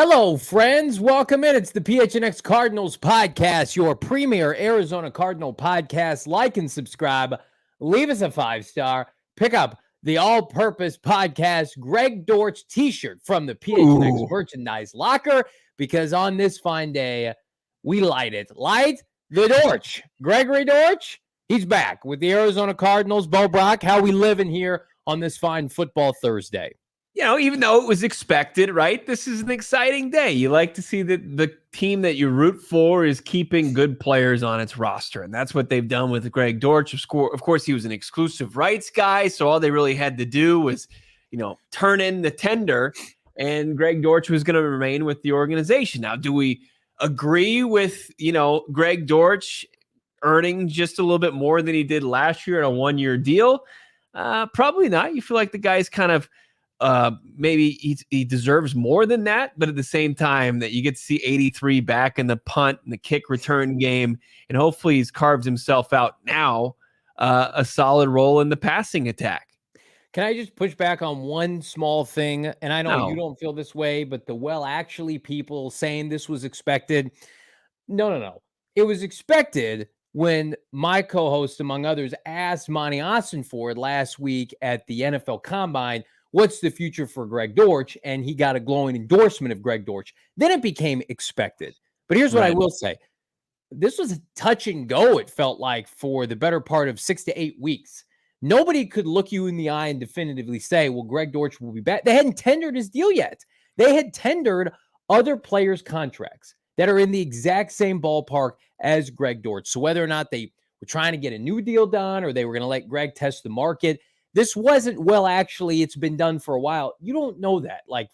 Hello, friends. Welcome in. It's the PHNX Cardinals podcast, your premier Arizona Cardinal podcast. Like and subscribe. Leave us a 5-star. Pick up the all-purpose podcast Greg Dortch t-shirt from the PHNX merchandise locker, because on this fine day, we light it. Light the Dortch. Gregory Dortch, he's back with the Arizona Cardinals. Bo Brack, how we living here on this fine football Thursday? You know, even though it was expected, right? This is an exciting day. You like to see that the team that you root for is keeping good players on its roster. And that's what they've done with Greg Dortch. Of course, he was an exclusive rights guy. So all they really had to do was, turn in the tender, and Greg Dortch was going to remain with the organization. Now, do we agree with, Greg Dortch earning just a little bit more than he did last year on a one-year deal? Probably not. You feel like the guy's kind of, maybe he deserves more than that, but at the same time that you get to see 83 back in the punt and the kick return game, and hopefully he's carved himself out now a solid role in the passing attack. Can I just push back on one small thing? And I know you don't feel this way, but the actually people saying this was expected. No. It was expected when my co-host, among others, asked Monti Ossenfort last week at the NFL Combine, what's the future for Greg Dortch? And he got a glowing endorsement of Greg Dortch. Then it became expected. But here's what I will say. This was a touch and go, it felt like, for the better part of 6 to 8 weeks. Nobody could look you in the eye and definitively say, well, Greg Dortch will be back. They hadn't tendered his deal yet. They had tendered other players' contracts that are in the exact same ballpark as Greg Dortch. So whether or not they were trying to get a new deal done or they were going to let Greg test the market, this wasn't, well, actually, it's been done for a while. You don't know that. Like,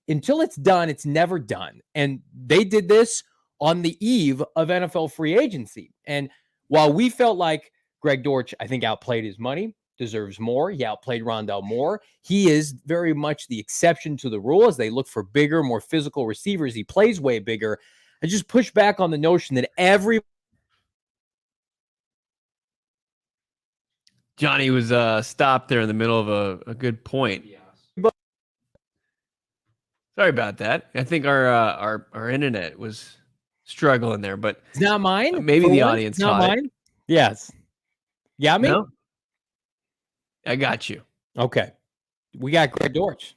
until it's done, it's never done. And they did this on the eve of NFL free agency. And while we felt like Greg Dortch, I think, outplayed his money, deserves more. He outplayed Rondell Moore. He is very much the exception to the rule as they look for bigger, more physical receivers. He plays way bigger. I just push back on the notion that Johnny was stopped there in the middle of a good point. Sorry about that. I think our internet was struggling there, but it's not mine. Maybe the audience not caught mine. it. Yes. Got me? No? I got you. Okay. We got Greg Dortch.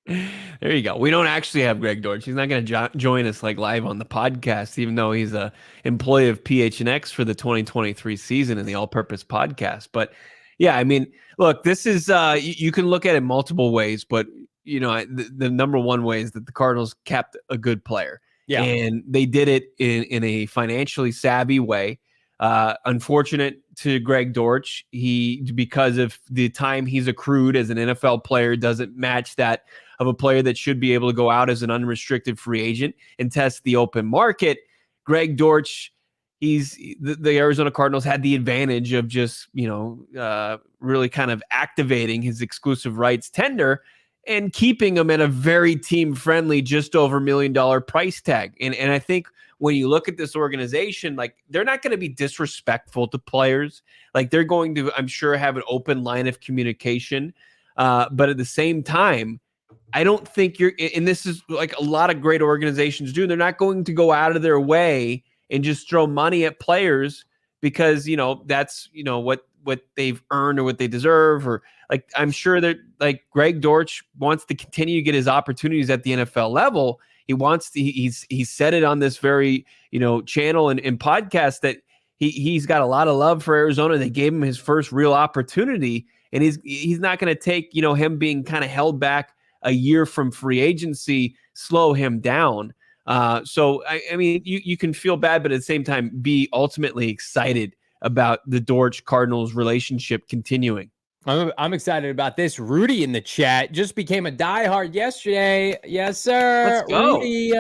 There you go. We don't actually have Greg Dortch. He's not going to join us like live on the podcast, even though he's a employee of PHNX for the 2023 season in the all-purpose podcast. But yeah, I mean, look, this is you can look at it multiple ways, but the number one way is that the Cardinals kept a good player. Yeah, and they did it in a financially savvy way. Unfortunate to Greg Dortch, because of the time he's accrued as an NFL player doesn't match that of a player that should be able to go out as an unrestricted free agent and test the open market. Greg Dortch, the Arizona Cardinals had the advantage of just, really kind of activating his exclusive rights tender and keeping him at a very team-friendly, just over $1 million price tag. And I think when you look at this organization, like, they're not going to be disrespectful to players. Like, they're going to, I'm sure, have an open line of communication. But at the same time, I don't think and this is like a lot of great organizations do, they're not going to go out of their way and just throw money at players because, that's, what they've earned or what they deserve. Or like, I'm sure that like Greg Dortch wants to continue to get his opportunities at the NFL level. He wants to, he's said it on this very, channel and podcast that he's got a lot of love for Arizona. They gave him his first real opportunity, and he's not going to take, him being kind of held back a year from free agency, slow him down. So, I mean, you can feel bad, but at the same time, be ultimately excited about the Dortch Cardinals relationship continuing. I'm excited about this. Rudy in the chat just became a diehard yesterday. Yes, sir. Let's go. Rudy.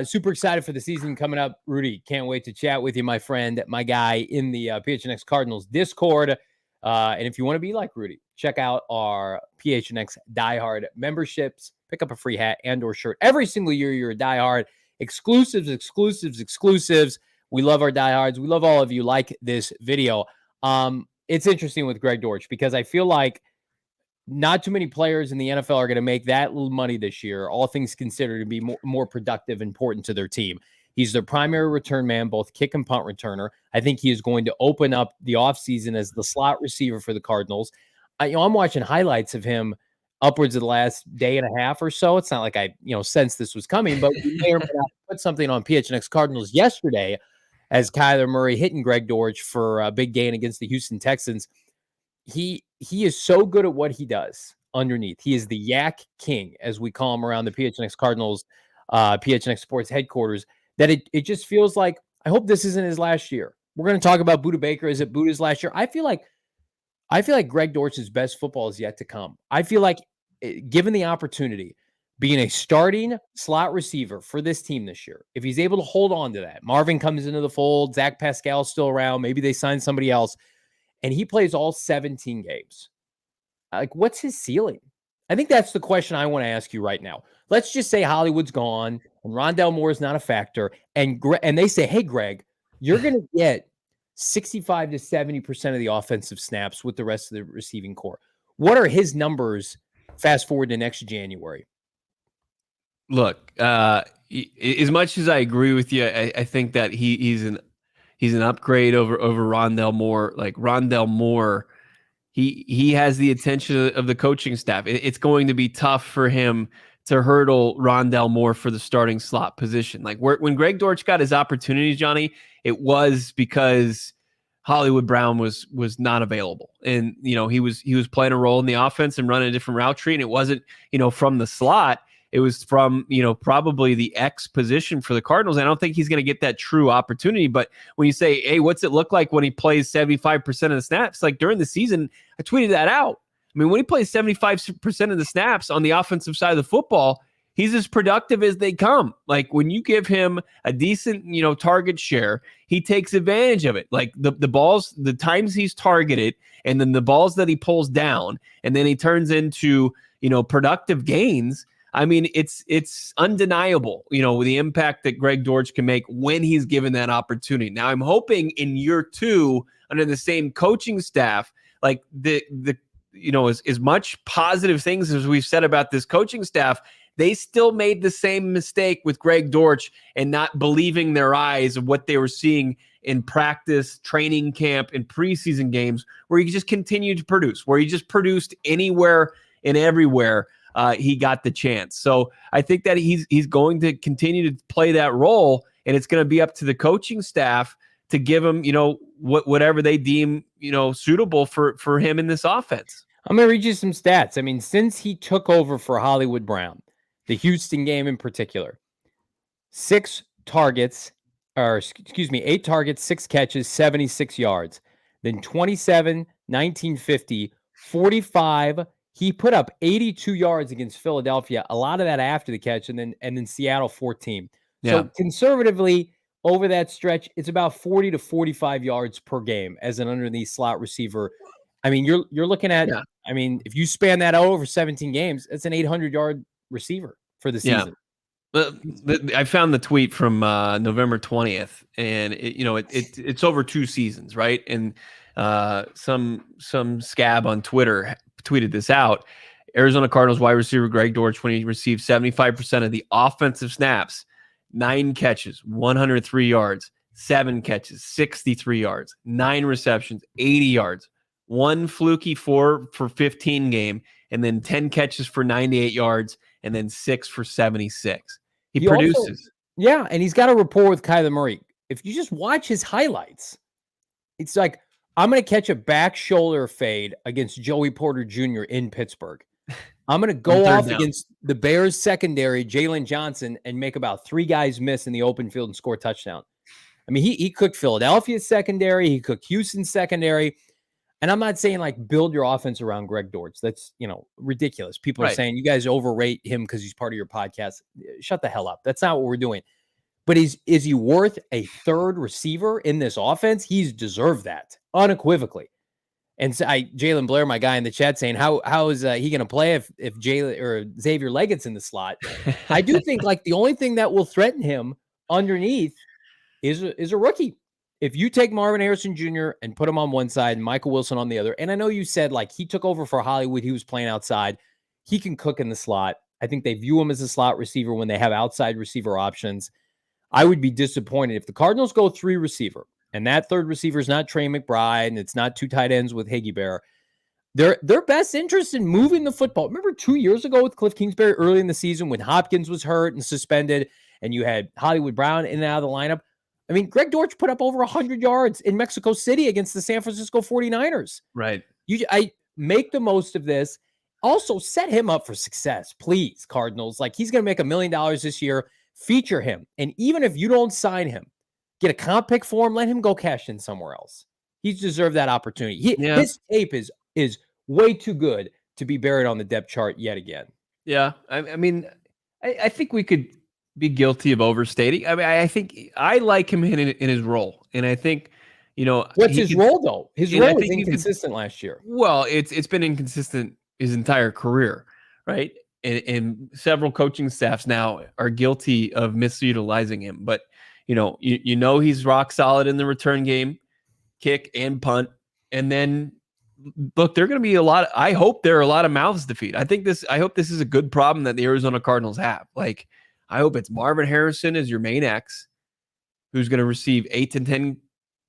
Super excited for the season coming up. Rudy, can't wait to chat with you, my friend, my guy in the PHNX Cardinals Discord. And if you want to be like Rudy, check out our PHNX diehard memberships. Pick up a free hat and or shirt every single year. You're a diehard. Exclusives. We love our diehards. We love all of you. Like this video. It's interesting with Greg Dortch because I feel like not too many players in the NFL are going to make that little money this year, all things considered, to be more productive, important to their team. He's their primary return man, both kick and punt returner. I think he is going to open up the offseason as the slot receiver for the Cardinals. I'm watching highlights of him upwards of the last day and a half or so. It's not like I sensed this was coming, but we may or may not put something on PHNX Cardinals yesterday as Kyler Murray hitting Greg Dortch for a big gain against the Houston Texans. He is so good at what he does underneath. He is the yak king, as we call him around the PHNX Cardinals, PHNX Sports headquarters, that it just feels like, I hope this isn't his last year. We're going to talk about Budda Baker. Is it Budda's last year? I feel like Greg Dortch's best football is yet to come. I feel like, given the opportunity, being a starting slot receiver for this team this year, if he's able to hold on to that, Marvin comes into the fold, Zach Pascal's still around, maybe they sign somebody else, and he plays all 17 games. Like, what's his ceiling? I think that's the question I want to ask you right now. Let's just say Hollywood's gone and Rondale Moore is not a factor, and they say, hey, Greg, you're going to get 65 to 70% of the offensive snaps with the rest of the receiving core. What are his numbers fast forward to next January? Look, as much as I agree with you, I think that he's an upgrade over Rondale Moore. Like, Rondale Moore, he has the attention of the coaching staff. It's going to be tough for him to hurdle Rondale Moore for the starting slot position. Like, when Greg Dortch got his opportunities, Johnny, it was because Hollywood Brown was not available, and he was playing a role in the offense and running a different route tree, and it wasn't from the slot. It was from, probably the X position for the Cardinals. I don't think he's going to get that true opportunity. But when you say, hey, what's it look like when he plays 75% of the snaps? Like, during the season, I tweeted that out. I mean, when he plays 75% of the snaps on the offensive side of the football, he's as productive as they come. Like, when you give him a decent, target share, he takes advantage of it. Like, the balls, the times he's targeted, and then the balls that he pulls down, and then he turns into, productive gains. I mean, it's undeniable, the impact that Greg Dortch can make when he's given that opportunity. Now, I'm hoping in year 2, under the same coaching staff, like as much positive things as we've said about this coaching staff, they still made the same mistake with Greg Dortch and not believing their eyes of what they were seeing in practice, training camp, and preseason games, where he just continued to produce, where he just produced anywhere and everywhere. He got the chance. So I think that he's going to continue to play that role, and it's going to be up to the coaching staff to give him, whatever they deem, suitable for him in this offense. I'm going to read you some stats. I mean, since he took over for Hollywood Brown, the Houston game in particular, 8 targets, 6 catches, 76 yards. Then 27, 19, 50, 45. He put up 82 yards against Philadelphia, a lot of that after the catch, and then Seattle 14. Yeah. So conservatively, over that stretch, it's about 40 to 45 yards per game as an underneath slot receiver. I mean, you're looking at, I mean, if you span that out over 17 games, it's an 800-yard receiver for the season. I found the tweet from November 20th, and it's over 2 seasons, right? And some scab on Twitter tweeted this out. Arizona Cardinals wide receiver Greg Dortch, when he received 75% of the offensive snaps, 9 catches, 103 yards, 7 catches, 63 yards, 9 receptions, 80 yards, 1 fluky 4 for 15 game, and then 10 catches for 98 yards, and then 6 for 76. He produces. Also, and he's got a rapport with Kyler Murray. If you just watch his highlights, it's like, I'm going to catch a back shoulder fade against Joey Porter Jr. in Pittsburgh. I'm going to go off against the Bears secondary, Jalen Johnson, and make about 3 guys miss in the open field and score a touchdown. I mean, he cooked Philadelphia's secondary. He cooked Houston's secondary. And I'm not saying like build your offense around Greg Dortch. That's, ridiculous. People are saying you guys overrate him because he's part of your podcast. Shut the hell up. That's not what we're doing. But is he worth a third receiver in this offense? He's deserved that unequivocally. And so Jalen Blair, my guy in the chat, saying how is he going to play if Jalen or Xavier Leggett's in the slot? I do think like the only thing that will threaten him underneath is a rookie. If you take Marvin Harrison Jr. and put him on one side and Michael Wilson on the other, and I know you said like he took over for Hollywood, he was playing outside. He can cook in the slot. I think they view him as a slot receiver when they have outside receiver options. I would be disappointed if the Cardinals go 3 receiver and that third receiver is not Trey McBride and it's not 2 tight ends with Higgy Bear. Their best interest in moving the football. Remember 2 years ago with Cliff Kingsbury early in the season when Hopkins was hurt and suspended and you had Hollywood Brown in and out of the lineup? I mean, Greg Dortch put up over 100 yards in Mexico City against the San Francisco 49ers. Right. I make the most of this. Also, set him up for success, please, Cardinals. Like, he's going to make $1 million this year. Feature him. And even if you don't sign him, get a comp pick for him, let him go cash in somewhere else. He's deserved that opportunity. His tape is way too good to be buried on the depth chart yet again. Yeah. I mean, I think we could be guilty of overstating. I mean, I think I like him in his role. And I think, what's his role though? His role was inconsistent last year. Well, it's been inconsistent his entire career, right? And several coaching staffs now are guilty of misutilizing him. But he's rock solid in the return game, kick and punt. And then look, there are going to be I hope there are a lot of mouths to feed. I hope this is a good problem that the Arizona Cardinals have. Like, I hope it's Marvin Harrison as your main X, who's going to receive 8 to 10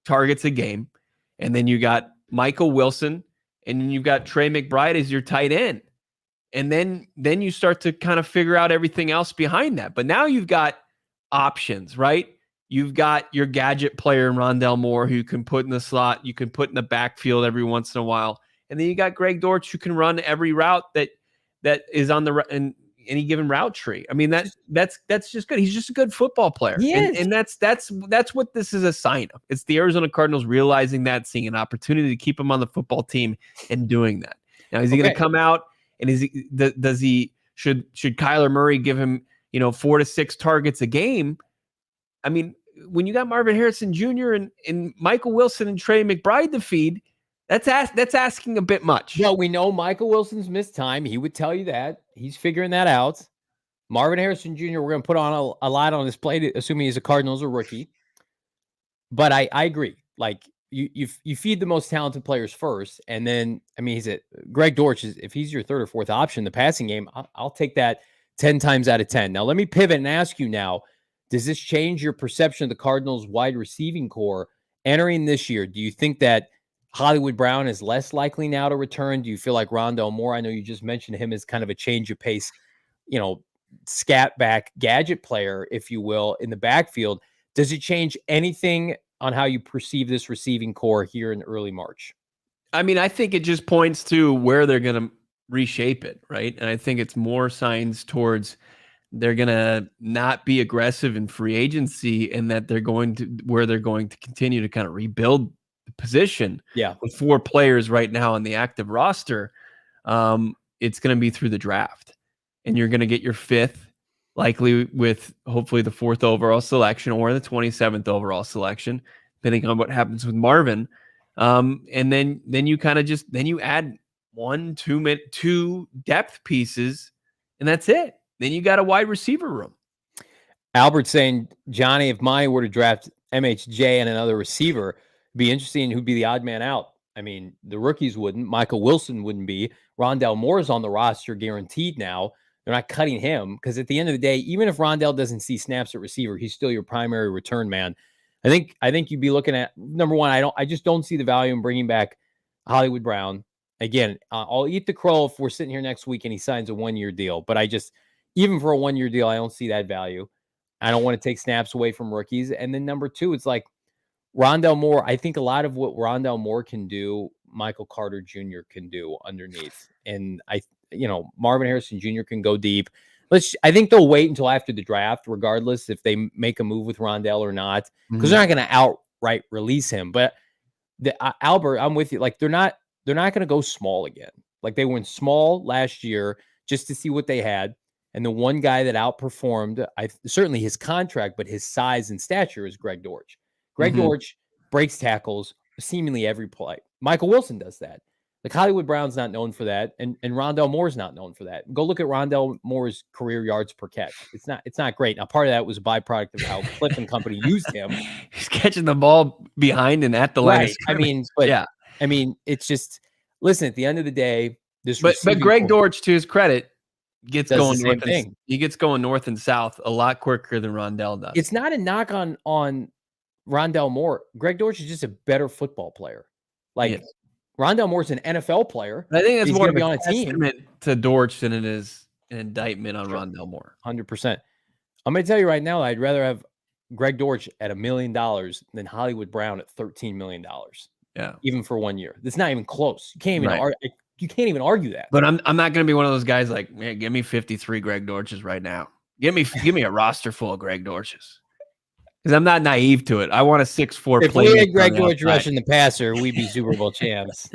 targets a game. And then you got Michael Wilson, and then you've got Trey McBride as your tight end. And then you start to kind of figure out everything else behind that. But now you've got options, right? You've got your gadget player in Rondale Moore who you can put in the slot, you can put in the backfield every once in a while. And then you got Greg Dortch who can run every route that is on the any given route tree. I mean, that's just good. He's just a good football player. And that's what this is a sign of. It's the Arizona Cardinals realizing that, seeing an opportunity to keep him on the football team and doing that. Now, is he going to come out and should Kyler Murray give him, 4 to 6 targets a game? I mean, when you got Marvin Harrison Jr. and Michael Wilson and Trey McBride to feed, that's asking a bit much. Well, we know Michael Wilson's missed time. He would tell you that. He's figuring that out. Marvin Harrison Jr., we're going to put on a lot on his plate, assuming he's a Cardinals or rookie. But I agree. Like, you feed the most talented players first. And then, I mean, Greg Dortch, if he's your third or fourth option in the passing game, I'll take that 10 times out of 10. Now, let me pivot and ask you now, does this change your perception of the Cardinals' wide receiving core entering this year? Do you think that Hollywood Brown is less likely now to return? Do you feel like Rondale Moore, I know you just mentioned him as kind of a change of pace, scat back gadget player, if you will, in the backfield. Does it change anything on how you perceive this receiving core here in early March? I mean, I think it just points to where they're going to reshape it, right? And I think it's more signs towards they're going to not be aggressive in free agency, and that they're going to continue to kind of rebuild the position. Yeah. With 4 players right now on the active roster, it's going to be through the draft, and you're going to get your 5th, likely with hopefully the 4th overall selection or the 27th overall selection, depending on what happens with Marvin. And then you kind of you add 2 depth pieces, and that's it. Then you got a wide receiver room. Albert saying, Johnny, if Miami were to draft MHJ and another receiver, it'd be interesting who'd be the odd man out. I mean, the rookies wouldn't. Michael Wilson wouldn't be. Rondale Moore is on the roster guaranteed now. They're not cutting him because at the end of the day, even if Rondale doesn't see snaps at receiver, he's still your primary return man. I think you'd be looking at, number one, I just don't see the value in bringing back Hollywood Brown. Again, I'll eat the crow if we're sitting here next week and he signs a 1-year deal. But even for a 1-year deal, I don't see that value. I don't want to take snaps away from rookies. And then number 2, it's like Rondale Moore. I think a lot of what Rondale Moore can do, Michael Carter Jr. can do underneath. And Marvin Harrison Jr. can go deep. I think they'll wait until after the draft, regardless if they make a move with Rondale or not, because they're not going to outright release him. But Albert, I'm with you. Like they're not going to go small again. Like they went small last year just to see what they had. And the one guy that outperformed, certainly his contract, but his size and stature is Greg Dortch. Greg Dortch breaks tackles seemingly every play. Michael Wilson does that. Like Hollywood Brown's not known for that, and Rondale Moore's not known for that. Go look at Rondale Moore's career yards per catch. It's not great. Now, part of that was a byproduct of how Cliff and company used him. He's catching the ball behind and at the line of scrimmage. I mean, it's just listen. At the end of the day, but Greg Dortch, to his credit, gets going north. He gets going north and south a lot quicker than Rondale does. It's not a knock on Rondale Moore. Greg Dortch is just a better football player. Like Rondale Moore's an NFL player. I think that's more of a testament to Dortch than it is an indictment on Rondale Moore. 100%. I'm going to tell you right now, I'd rather have Greg Dortch at $1 million than Hollywood Brown at $13 million. Yeah, even for 1 year. That's not even close. You can't even you can't even argue that. But I'm not going to be one of those guys like, man, give me 53 Greg Dortches right now. Give me a roster full of Greg Dortches. Because I'm not naive to it. I want a 6'4" If we had Greg Dortch rushing the passer, we'd be Super Bowl champs.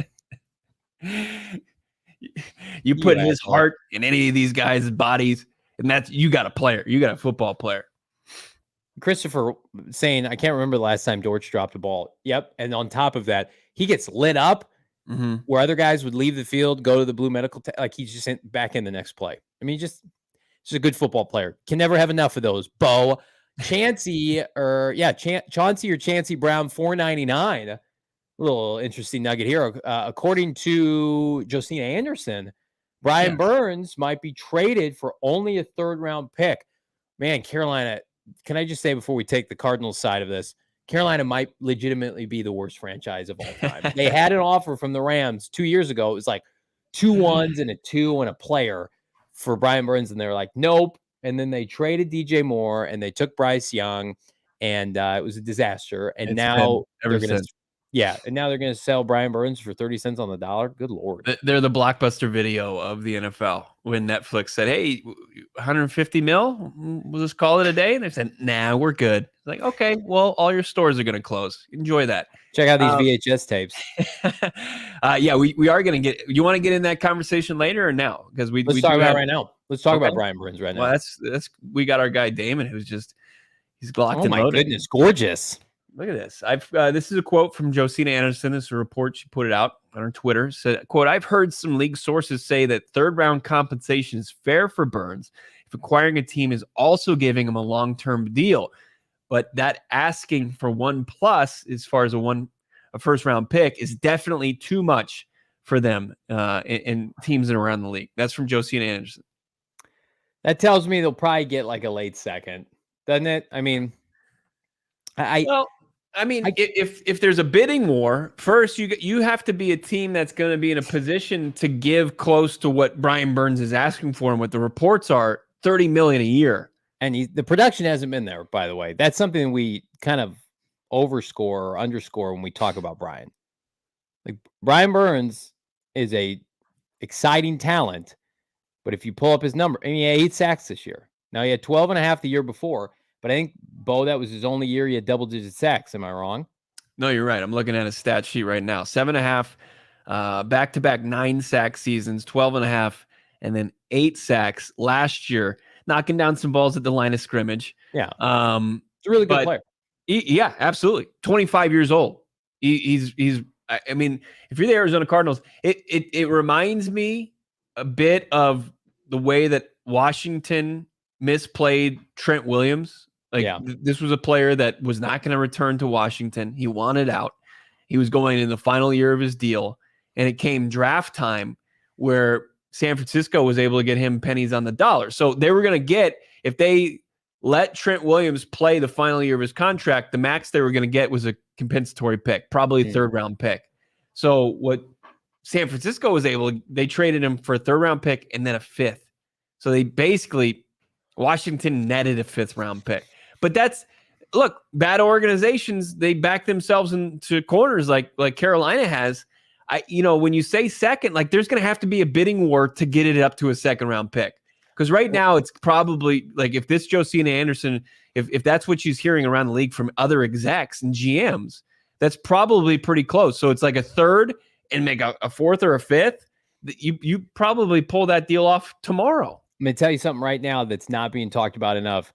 You put his heart in any of these guys' bodies, and you got a player. You got a football player. Christopher saying, I can't remember the last time Dortch dropped a ball. Yep. And on top of that, he gets lit up where other guys would leave the field, go to the blue medical, like he's just back in the next play. I mean, just a good football player. Can never have enough of those. Bo. Chauncey or Chauncey Brown, $4.99. A little interesting nugget here. According to Josina Anderson, Brian Burns might be traded for only a third-round pick. Man, Carolina, can I just say before we take the Cardinals side of this, Carolina might legitimately be the worst franchise of all time. They had an offer from the Rams 2 years ago. It was like 2 1s and a 2 and a player for Brian Burns, and they were like, nope. And then they traded DJ Moore and they took Bryce Young, and it was a disaster. And now they're going to sell Brian Burns for 30 cents on the dollar. Good Lord. They're the blockbuster video of the NFL when Netflix said, hey, 150 mil, we'll just call it a day. And they said, nah, we're good. It's like, okay, well, all your stores are going to close. Enjoy that. Check out these VHS tapes. We are going to get, you want to get in that conversation later or now? Because let's talk about it right now. Let's talk about Brian Burns right now. Well, that's we got our guy Damon, who's he's locked and loaded. Oh my goodness, gorgeous! Look at this. This is a quote from Josina Anderson. This is a report she put it out on her Twitter. Said, "Quote: I've heard some league sources say that third round compensation is fair for Burns if acquiring a team is also giving him a long term deal, but that asking for 1+ as far as a first round pick is definitely too much for them and teams around the league." That's from Josina Anderson. That tells me they'll probably get like a late second, doesn't it? I mean, if there's a bidding war, first you have to be a team that's going to be in a position to give close to what Brian Burns is asking for, and what the reports are, $30 million a year. And the production hasn't been there, by the way. That's something we kind of overscore or underscore when we talk about Brian. Like Brian Burns is a exciting talent. But if you pull up his number, he had 8 sacks this year. Now, he had 12.5 the year before. But I think, Bo, that was his only year he had double-digit sacks. Am I wrong? No, you're right. I'm looking at his stat sheet right now. 7.5, back-to-back 9-sack seasons, 12.5, and then 8 sacks last year, knocking down some balls at the line of scrimmage. Yeah. He's a really good player. Yeah, absolutely. 25 years old. He's. I mean, if you're the Arizona Cardinals, it reminds me a bit of the way that Washington misplayed Trent Williams. This was a player that was not going to return to Washington. He wanted out. He was going in the final year of his deal, and it came draft time where San Francisco was able to get him pennies on the dollar. So they were going to get, if they let Trent Williams play the final year of his contract, the max they were going to get was a compensatory pick, probably a third-round pick. So what San Francisco was they traded him for a third-round pick and then a 5th. So they basically, Washington netted a 5th-round pick. But look, bad organizations, they back themselves into corners like Carolina has. When you say second, there's going to have to be a bidding war to get it up to a second-round pick. Because right now it's probably like if this Josina Anderson, if that's what she's hearing around the league from other execs and GMs, that's probably pretty close. So it's like a third and make a fourth or a fifth. You probably pull that deal off tomorrow. I'm going to tell you something right now that's not being talked about enough.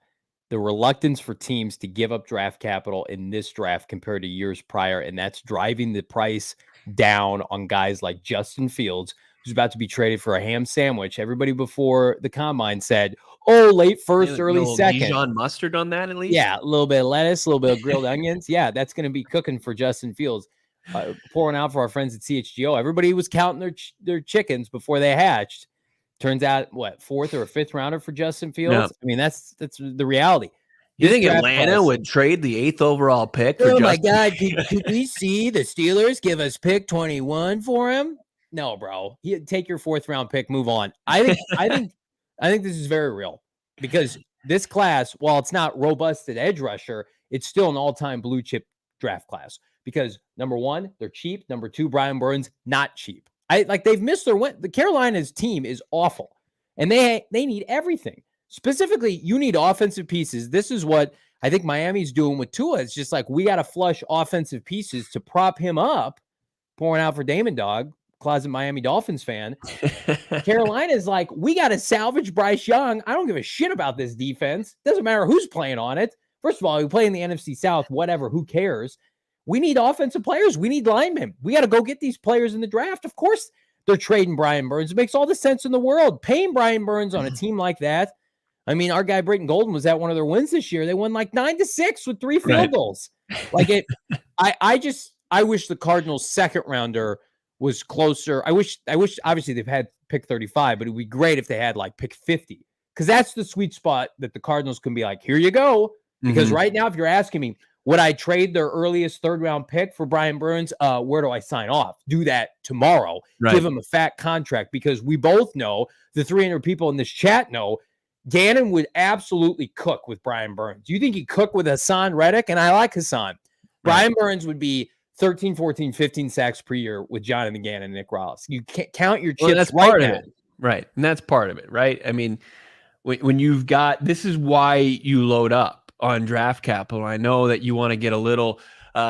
The reluctance for teams to give up draft capital in this draft compared to years prior, and that's driving the price down on guys like Justin Fields, who's about to be traded for a ham sandwich. Everybody before the combine said, oh, late first, early second. Dijon mustard on that at least? Yeah, a little bit of lettuce, a little bit of grilled onions. Yeah, that's going to be cooking for Justin Fields. Pouring out for our friends at CHGO. Everybody was counting their chickens before they hatched. Turns out, what, fourth or a fifth rounder for Justin Fields? Yeah. I mean, that's the reality. You think Atlanta would trade the 8th overall pick for Justin? My God, could we see the Steelers give us pick 21 for him? No, bro. Take your 4th round pick, move on. I think this is very real because this class, while it's not robust at edge rusher, it's still an all-time blue chip draft class because number 1, they're cheap. Number 2, Brian Burns, not cheap. They've missed their win. The Carolina's team is awful, and they need everything. Specifically, you need offensive pieces. This is what I think Miami's doing with Tua. It's just like we got to flush offensive pieces to prop him up. Pouring out for Damon Dog, closet Miami Dolphins fan. Carolina's like, we got to salvage Bryce Young. I don't give a shit about this defense. Doesn't matter who's playing on it. First of all, we play in the NFC South. Whatever. Who cares? We need offensive players. We need linemen. We got to go get these players in the draft. Of course, they're trading Brian Burns. It makes all the sense in the world. Paying Brian Burns on a team like that. I mean, our guy Brayton Golden was at one of their wins this year. They won like 9-6 with 3 field goals. Like it. I wish the Cardinals' 2nd rounder was closer. I wish. Obviously, they've had pick 35, but it would be great if they had like pick 50 because that's the sweet spot that the Cardinals can be like, here you go. Because right now, if you're asking me, would I trade their earliest 3rd round pick for Brian Burns? Where do I sign off? Do that tomorrow. Right. Give him a fat contract because we both know, the 300 people in this chat know, Gannon would absolutely cook with Brian Burns. Do you think he'd cook with Hassan Reddick? And I like Hassan. Right. Brian Burns would be 13, 14, 15 sacks per year with Jonathan Gannon and Nick Rollis. You can't count your chips that's part of it. Right. And that's part of it, right? I mean, when you've got, this is why you load up on draft capital. I know that you want to get a little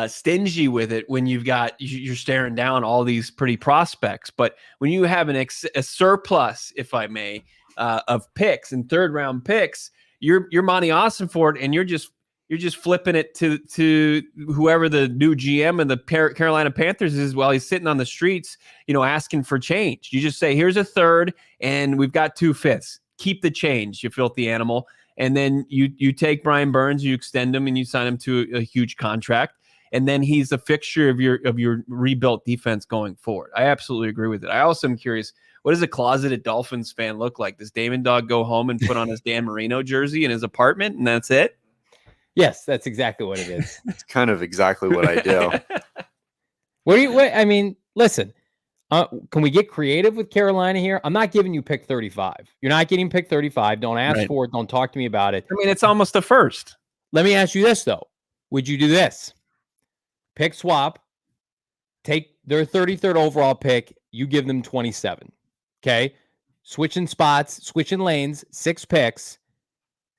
stingy with it when you're staring down all these pretty prospects, but when you have a surplus, if I may, of picks and 3rd round picks, you're Monti Ossenfort and you're just flipping it to whoever the new GM and the Carolina Panthers is while he's sitting on the streets, asking for change. You just say, here's a 3rd and we've got 2 5ths. Keep the change, you filthy animal. And then you take Brian Burns, you extend him, and you sign him to a huge contract, and then he's a fixture of your rebuilt defense going forward. I absolutely agree with it. I also am curious, what does a closeted Dolphins fan look like? Does Damon Dog go home and put on his Dan Marino jersey in his apartment, and that's it? Yes, that's exactly what it is. It's kind of exactly what I do. I mean, listen. Can we get creative with Carolina here? I'm not giving you pick 35. You're not getting pick 35. Don't ask for it. Don't talk to me about it. I mean, it's almost a first. Let me ask you this, though. Would you do this? Pick swap. Take their 33rd overall pick. You give them 27. Okay? Switching spots, switching lanes, 6 picks,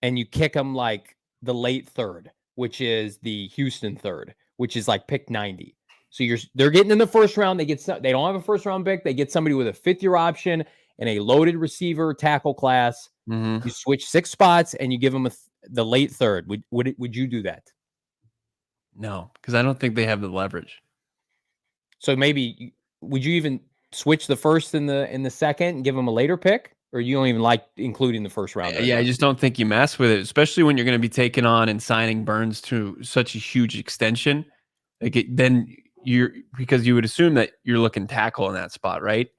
and you kick them like the late 3rd, which is the Houston 3rd, which is like pick 90. So they're getting in the 1st round. They don't have a 1st round pick. They get somebody with a 5th year option and a loaded receiver tackle class. You switch 6 spots and you give them the late 3rd. Would you do that? No, because I don't think they have the leverage. So maybe would you even switch the 1st and the 2nd and give them a later pick, or you don't even like including the 1st round? Yeah, I just don't think you mess with it, especially when you're going to be taking on and signing Burns to such a huge extension. Because you would assume that you're looking tackle in that spot, right?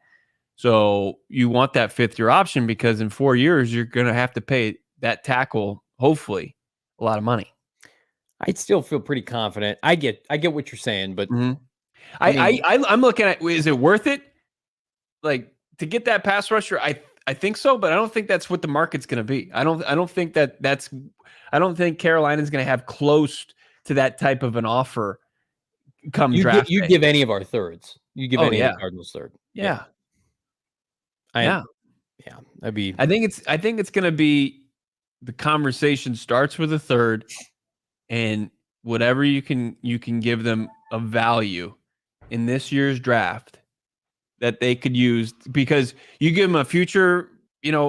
So you want that 5th year option because in 4 years, you're going to have to pay that tackle, hopefully, a lot of money. I'd still feel pretty confident. I get what you're saying, but I'm looking at, is it worth it? Like to get that pass rusher? I think so, but I don't think that's what the market's going to be. I don't think Carolina's going to have close to that type of an offer. You give any of our 3rds. You give any of the Cardinals 3rd. Yeah. Yeah, that'd be. I think it's going to be the conversation starts with a third, and whatever you can give them a value in this year's draft that they could use, because you give them a future,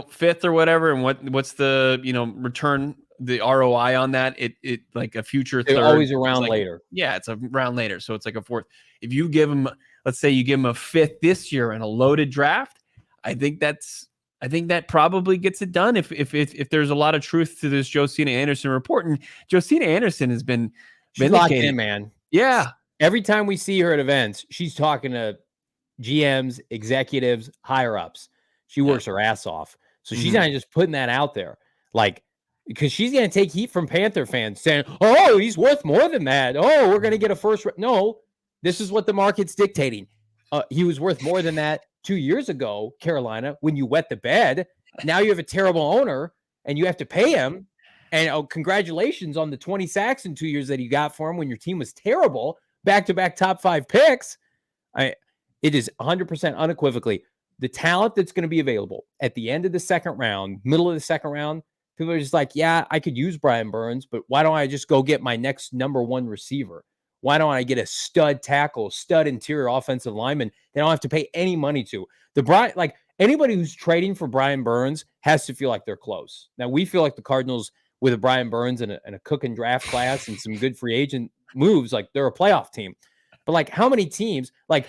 fifth or whatever, and what's the return, the ROI on that? It like a future third, always around later. Yeah, it's a round later, so it's like a fourth. If you give them, let's say you give them a fifth this year and a loaded draft, I think that probably gets it done. If there's a lot of truth to this Josina Anderson report, and Josina Anderson has been locked in, man. Yeah, every time we see her at events, she's talking to GMs, executives, higher ups. She works her ass off. So she's not just putting that out there, like, because she's going to take heat from Panther fans saying, "Oh, he's worth more than that. Oh, we're going to get a first." No, this is what the market's dictating. He was worth more than that 2 years ago, Carolina, when you wet the bed. Now you have a terrible owner and you have to pay him. And congratulations on the 20 sacks in 2 years that he got for him when your team was terrible. Back-to-back top 5 picks. It is 100% unequivocally the talent that's going to be available at the end of the second round, middle of the second round. People are just like, yeah, I could use Brian Burns, but why don't I just go get my next number 1 receiver? Why don't I get a stud tackle, stud interior offensive lineman that I don't have to pay any money to? Like anybody who's trading for Brian Burns has to feel like they're close. Now we feel like the Cardinals with a Brian Burns and a cook and draft class and some good free agent moves, like they're a playoff team. But like how many teams, like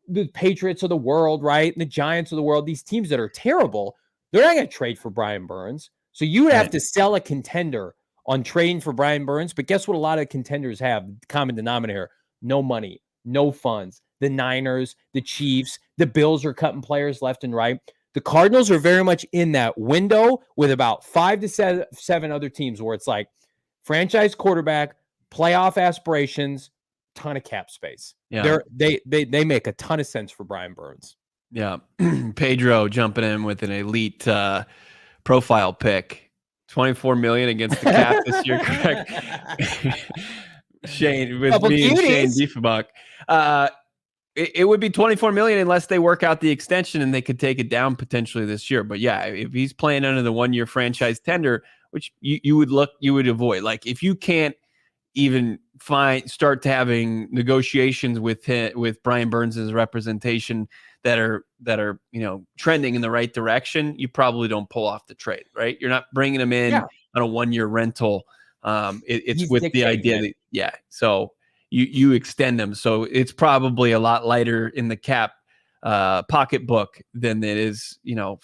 the Patriots of the world, right? And the Giants of the world, these teams that are terrible, they're not going to trade for Brian Burns. So you would have to sell a contender on trading for Brian Burns. But guess what a lot of contenders have? Common denominator: no money, no funds. The Niners, the Chiefs, the Bills are cutting players left and right. The Cardinals are very much in that window with about 5 to 7 other teams where it's like franchise quarterback, playoff aspirations, ton of cap space. Yeah. They make a ton of sense for Brian Burns. Yeah. Pedro jumping in with an elite profile pick. 24 million against the cap this year, correct? Shane with me and Shane Diefenbach. It would be 24 million unless they work out the extension and they could take it down potentially this year. But yeah, if he's playing under the 1-year franchise tender, which you would avoid. Like if you can't even start having negotiations with Brian Burns' representation that are trending in the right direction, you probably don't pull off the trade, right? You're not bringing him in on a 1-year rental. It's with the idea that so you extend them, so it's probably a lot lighter in the cap pocketbook than it is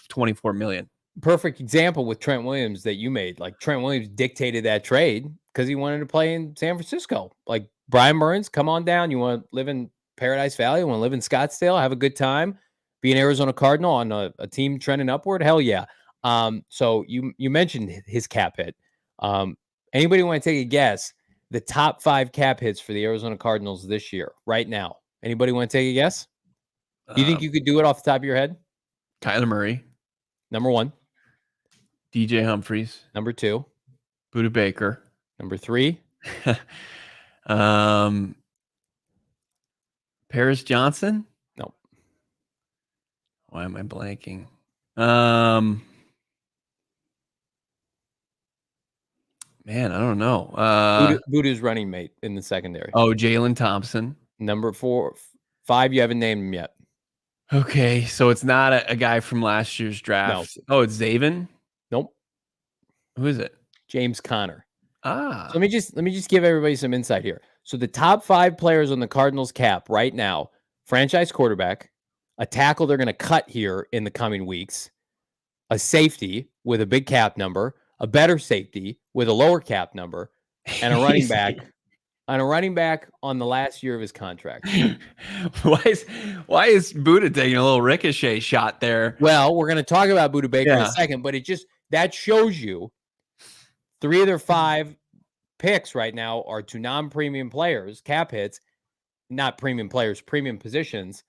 24 million. Perfect example with Trent Williams that you made. Like Trent Williams dictated that trade because he wanted to play in San Francisco. Like Brian Burns, come on down. You want to live in Paradise Valley? You want to live in Scottsdale? Have a good time? Be an Arizona Cardinal on a team trending upward? Hell yeah. So you mentioned his cap hit. Anybody want to take a guess? The top 5 cap hits for the Arizona Cardinals this year, right now. Anybody want to take a guess? Do you think you could do it off the top of your head? Kyler Murray. Number 1. DJ Humphries. Number 2. Budda Baker. Number 3. Paris Johnson? No. Why am I blanking? Man, I don't know. Budda's running mate in the secondary. Oh, Jalen Thompson. Number 4, 5, you haven't named him yet. Okay, so it's not a guy from last year's draft. No. Oh, it's Zaven? Nope. Who is it? James Conner. So let me just give everybody some insight here. So the top 5 players on the Cardinals cap right now: franchise quarterback, a tackle they're going to cut here in the coming weeks, a safety with a big cap number, a better safety with a lower cap number, and a running back. On a running back on the last year of his contract. Why is Budda taking a little ricochet shot there? Well, we're going to talk about Budda Baker in a second, but that shows you 3 of their 5 picks right now are to non-premium players, cap hits, not premium players, premium positions.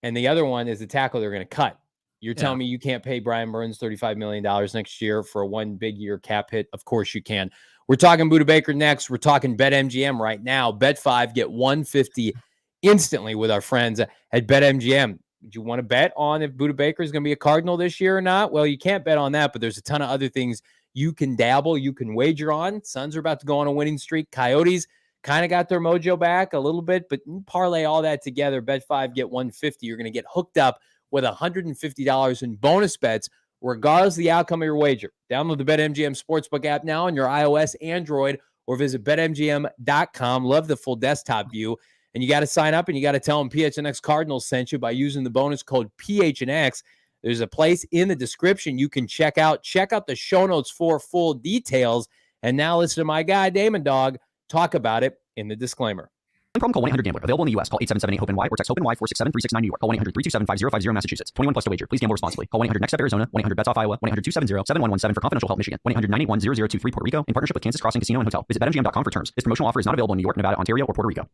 And the other one is the tackle they're going to cut. You're telling me you can't pay Brian Burns $35 million next year for a 1 big year cap hit? Of course you can. We're talking Budda Baker next. We're talking BetMGM right now. Bet 5, get 150 instantly with our friends at BetMGM. Do you want to bet on if Budda Baker is going to be a Cardinal this year or not? Well, you can't bet on that, but there's a ton of other things you can dabble, you can wager on. Suns are about to go on a winning streak. Coyotes kind of got their mojo back a little bit, but parlay all that together. Bet 5, get 150. You're going to get hooked up with $150 in bonus bets, regardless of the outcome of your wager. Download the BetMGM Sportsbook app now on your iOS, Android, or visit BetMGM.com. Love the full desktop view. And you got to sign up and you got to tell them PHNX Cardinals sent you by using the bonus code PHNX. There's a place in the description you can check out. Check out the show notes for full details. And now listen to my guy, Damon Dog, talk about it in the disclaimer. Problem, call 1-800-GAMBLER. Available in the U.S. Call 877-8-HOPE-NY or text HOPE-NY 467-369 New York. Call 1-800-327-5050 Massachusetts. 21 plus to wager. Please gamble responsibly. Call 1-800-NEXT-STEP Arizona. 1-800-BETS-OFF Iowa. 1-800-270-7117 for confidential help Michigan. 1-800-981-0023 Puerto Rico in partnership with Kansas Crossing Casino and Hotel. Visit BetMGM.com for terms. This promotional offer is not available in New York, Nevada, Ontario, or Puerto Rico.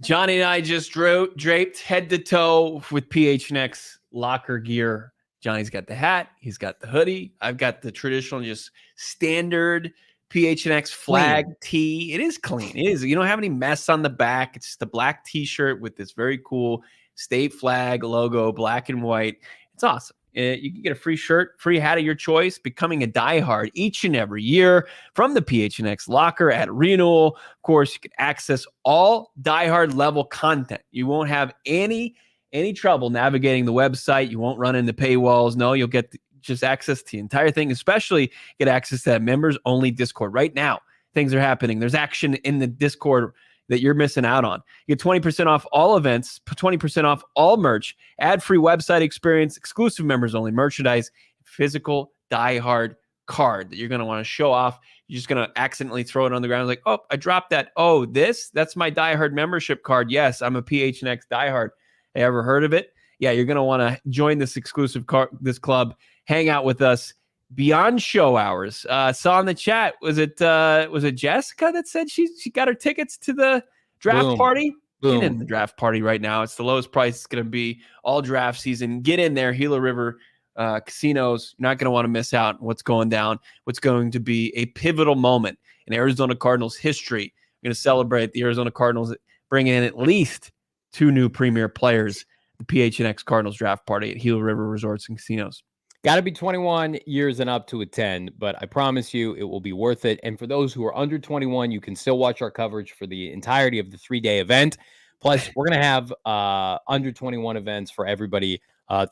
Johnny and I just draped head to toe with PHNX locker gear. Johnny's got the hat. He's got the hoodie. I've got the traditional, just standard PHNX flag tee. It is clean. It is. You don't have any mess on the back. It's just a black t-shirt with this very cool state flag logo, black and white. It's awesome. You can get a free shirt, free hat of your choice, becoming a diehard each and every year from the PHNX locker at renewal. Of course, you can access all diehard level content. You won't have any trouble navigating the website. You won't run into paywalls. No, you'll get just access to the entire thing, especially get access to that members only Discord. Right now, things are happening. There's action in the Discord that you're missing out on. You get 20% off all events, 20% off all merch, ad-free website experience, exclusive members only merchandise, physical diehard card that you're going to want to show off. You're just going to accidentally throw it on the ground. Like, oh, I dropped that. Oh, that's my diehard membership card. Yes, I'm a PHNX diehard. Have you ever heard of it? Yeah, you're going to want to join this exclusive this club, hang out with us beyond show hours. Saw in the chat, was it Jessica that said she got her tickets to the draft party? Boom. Get in the draft party right now. It's the lowest price it's going to be all draft season. Get in there, Gila River casinos. You're not going to want to miss out on what's going down. What's going to be a pivotal moment in Arizona Cardinals history. We're going to celebrate the Arizona Cardinals bringing in at least 2 new premier players. The PHNX Cardinals draft party at Gila River Resorts and Casinos. Got to be 21 years and up to attend, but I promise you it will be worth it. And for those who are under 21, you can still watch our coverage for the entirety of the 3-day event. Plus, we're going to have under 21 events for everybody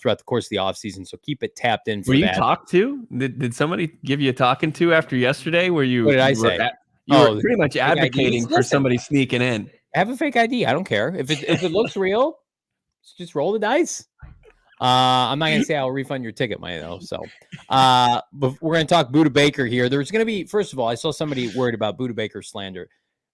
throughout the course of the offseason, so keep it tapped in for that. Were you talked to? Did somebody give you a talking to after yesterday? What did I say? You were pretty much advocating for somebody sneaking in. Have a fake ID. I don't care. If it looks real, just roll the dice. I'm not going to say I'll refund your ticket, though. So, but we're going to talk Budda Baker here. There's going to be, first of all, I saw somebody worried about Budda Baker slander.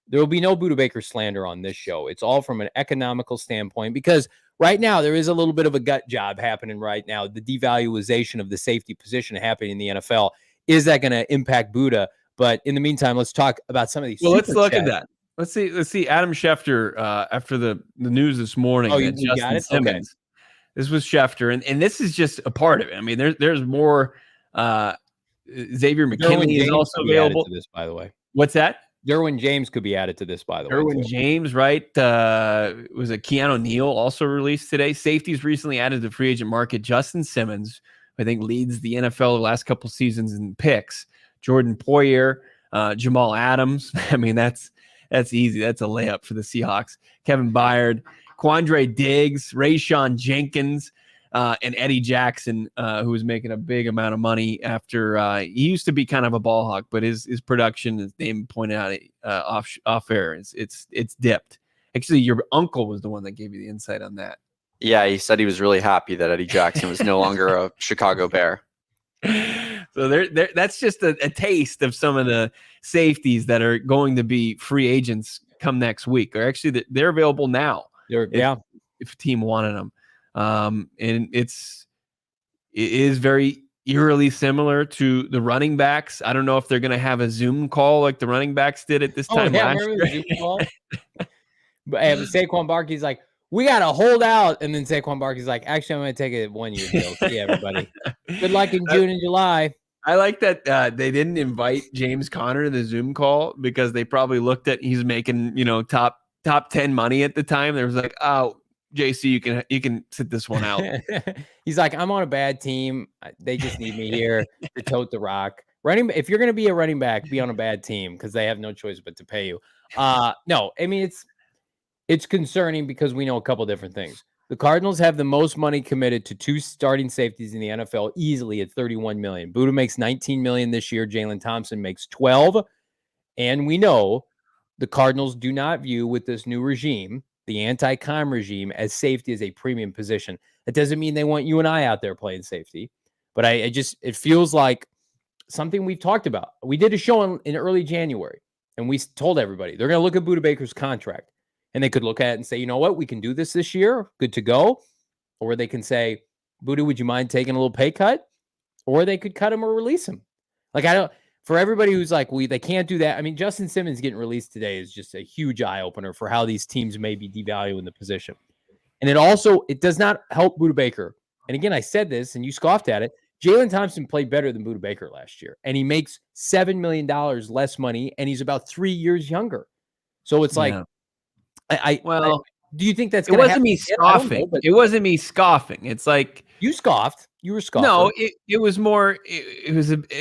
There will be no Budda Baker slander on this show. It's all from an economical standpoint because right now there is a little bit of a gut job happening right now. The devaluation of the safety position happening in the NFL. Is that going to impact Budda? But in the meantime, let's talk about some of these. Well, let's look at that. Let's see. Adam Schefter, after the news this morning. Oh, you got it? Simmons, okay. This was Schefter, and this is just a part of it. I mean, there's more. Xavier McKinley is also available. To this, by the way. What's that? Derwin James could be added to this, by the way. Derwin James, right? Was it Keanu Neal also released today? Safeties recently added to the free agent market. Justin Simmons, I think, leads the NFL the last couple seasons in picks. Jordan Poyer, Jamal Adams. I mean, that's easy. That's a layup for the Seahawks. Kevin Byard, Quandre Diggs, Rayshawn Jenkins, and Eddie Jackson, who was making a big amount of money after he used to be kind of a ball hawk, but his production, as Damon pointed out, off air, it's dipped. Actually, your uncle was the one that gave you the insight on that. Yeah, he said he was really happy that Eddie Jackson was no longer a Chicago Bear. So that's just a taste of some of the safeties that are going to be free agents come next week. Or actually, they're available now. If a team wanted them. And it is very eerily similar to the running backs. I don't know if they're going to have a Zoom call like the running backs did at this time last year. Zoom call? But Saquon Barkley's like, we got to hold out. And then Saquon Barkley's like, actually, I'm going to take a 1-year deal. See everybody. Good luck in June and July. I like that they didn't invite James Conner to the Zoom call because they probably looked at he's making, top 10 money at the time. There was like, oh, JC, you can sit this one out. He's like, I'm on a bad team. They just need me here to tote the rock. If you're going to be a running back, be on a bad team because they have no choice but to pay you. No, I mean, it's concerning because we know a couple different things. The Cardinals have the most money committed to 2 starting safeties in the NFL easily at $31 million. Budda makes $19 million this year. Jalen Thompson makes $12 million. And we know the Cardinals do not view with this new regime, the anti-com regime, as safety as a premium position. That doesn't mean they want you and I out there playing safety. But it feels like something we've talked about. We did a show in early January, and we told everybody they're going to look at Budda Baker's contract. And they could look at it and say, you know what, we can do this year. Good to go. Or they can say, Budda, would you mind taking a little pay cut? Or they could cut him or release him. For everybody who's like, they can't do that. I mean, Justin Simmons getting released today is just a huge eye opener for how these teams may be devaluing the position. And it does not help Budda Baker. And again, I said this and you scoffed at it. Jalen Thompson played better than Budda Baker last year. And he makes $7 million less money. And he's about 3 years younger. So it's like, do you think that's it wasn't me scoffing? It wasn't me scoffing. It's like you scoffed. You were scoffing. No, it was more. It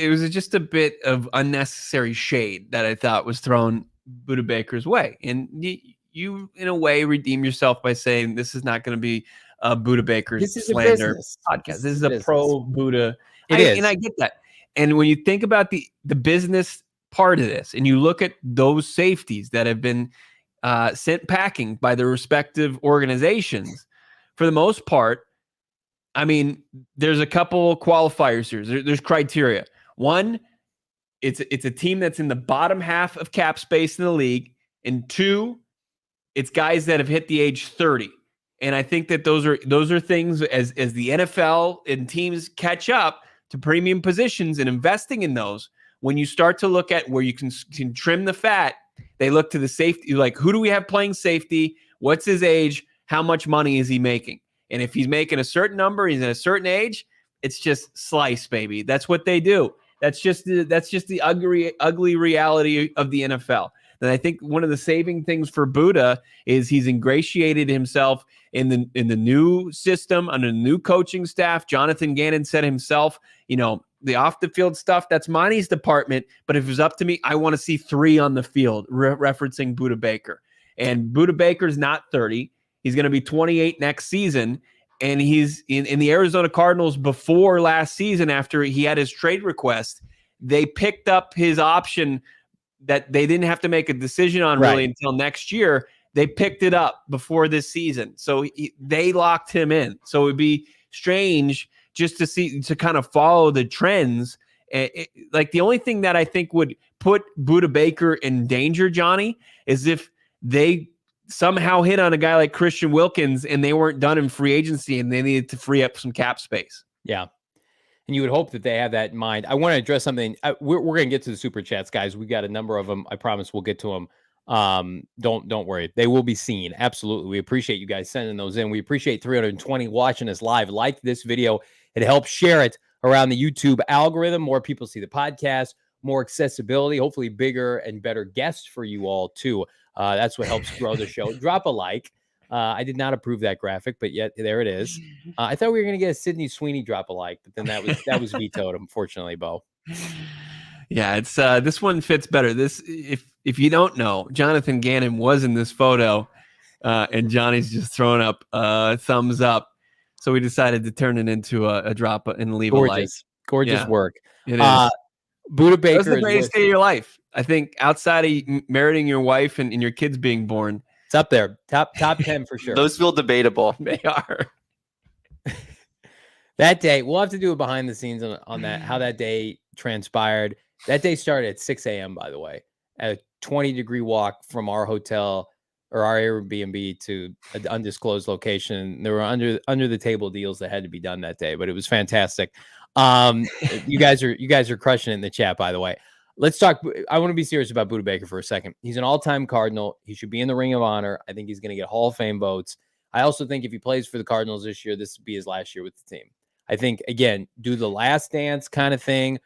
was just a bit of unnecessary shade that I thought was thrown Budda Baker's way, and you in a way redeem yourself by saying this is not going to be Budda Baker's slander podcast. This is a pro Budda. And I get that. And when you think about the business part of this, and you look at those safeties that have been sent packing by the respective organizations, for the most part, I mean, there's a couple qualifiers here. There's criteria. One, it's a team that's in the bottom half of cap space in the league, and 2, it's guys that have hit the age 30. And I think that those are things as the NFL and teams catch up to premium positions and investing in those. When you start to look at where you can trim the fat, they look to the safety, like, who do we have playing safety? What's his age? How much money is he making? And if he's making a certain number, he's at a certain age, it's just slice, baby. That's what they do. That's just the ugly reality of the NFL. And I think one of the saving things for Budda is he's ingratiated himself in the new system, under the new coaching staff. Jonathan Gannon said himself, the off the field stuff, that's Monty's department. But if it was up to me, I want to see 3 on the field, referencing Budda Baker. And Budda Baker's not 30. He's going to be 28 next season. And he's in the Arizona Cardinals before last season, after he had his trade request. They picked up his option that they didn't have to make a decision on really until next year. They picked it up before this season. So they locked him in. So it'd be strange just to kind of follow the trends. Like, the only thing that I think would put Budda Baker in danger, Johnny, is if they somehow hit on a guy like Christian Wilkins and they weren't done in free agency and they needed to free up some cap space. Yeah. And you would hope that they have that in mind. I want to address something. We're going to get to the super chats, guys. We got a number of them. I promise we'll get to them. Don't worry. They will be seen. Absolutely. We appreciate you guys sending those in. We appreciate 320 watching us live. Like this video. It helps share it around the YouTube algorithm. More people see the podcast, more accessibility, hopefully bigger and better guests for you all too. That's what helps grow the show. Drop a like. I did not approve that graphic, but yet there it is. I thought we were going to get a Sydney Sweeney drop a like, but then that was vetoed, unfortunately, Bo. Yeah, it's this one fits better. This, if you don't know, Jonathan Gannon was in this photo, and Johnny's just throwing up thumbs up. So we decided to turn it into a drop and leave a like. Gorgeous work. It is. Budda Baker. That's the greatest day of your life. I think, outside of marrying your wife and your kids being born. It's up there. Top 10 for sure. Those feel debatable. They are. That day, we'll have to do a behind the scenes on that, how that day transpired. That day started at 6 a.m., by the way, at a 20-degree walk from our hotel or our Airbnb to an undisclosed location. There were under the table deals that had to be done that day, but it was fantastic. You guys are crushing it in the chat, by the way. Let's talk. I want to be serious about Budda Baker for a second. He's an all-time Cardinal. He should be in the Ring of Honor. I think he's going to get Hall of Fame votes. I also think if he plays for the Cardinals this year, this would be his last year with the team. I think, again, do the last dance kind of thing.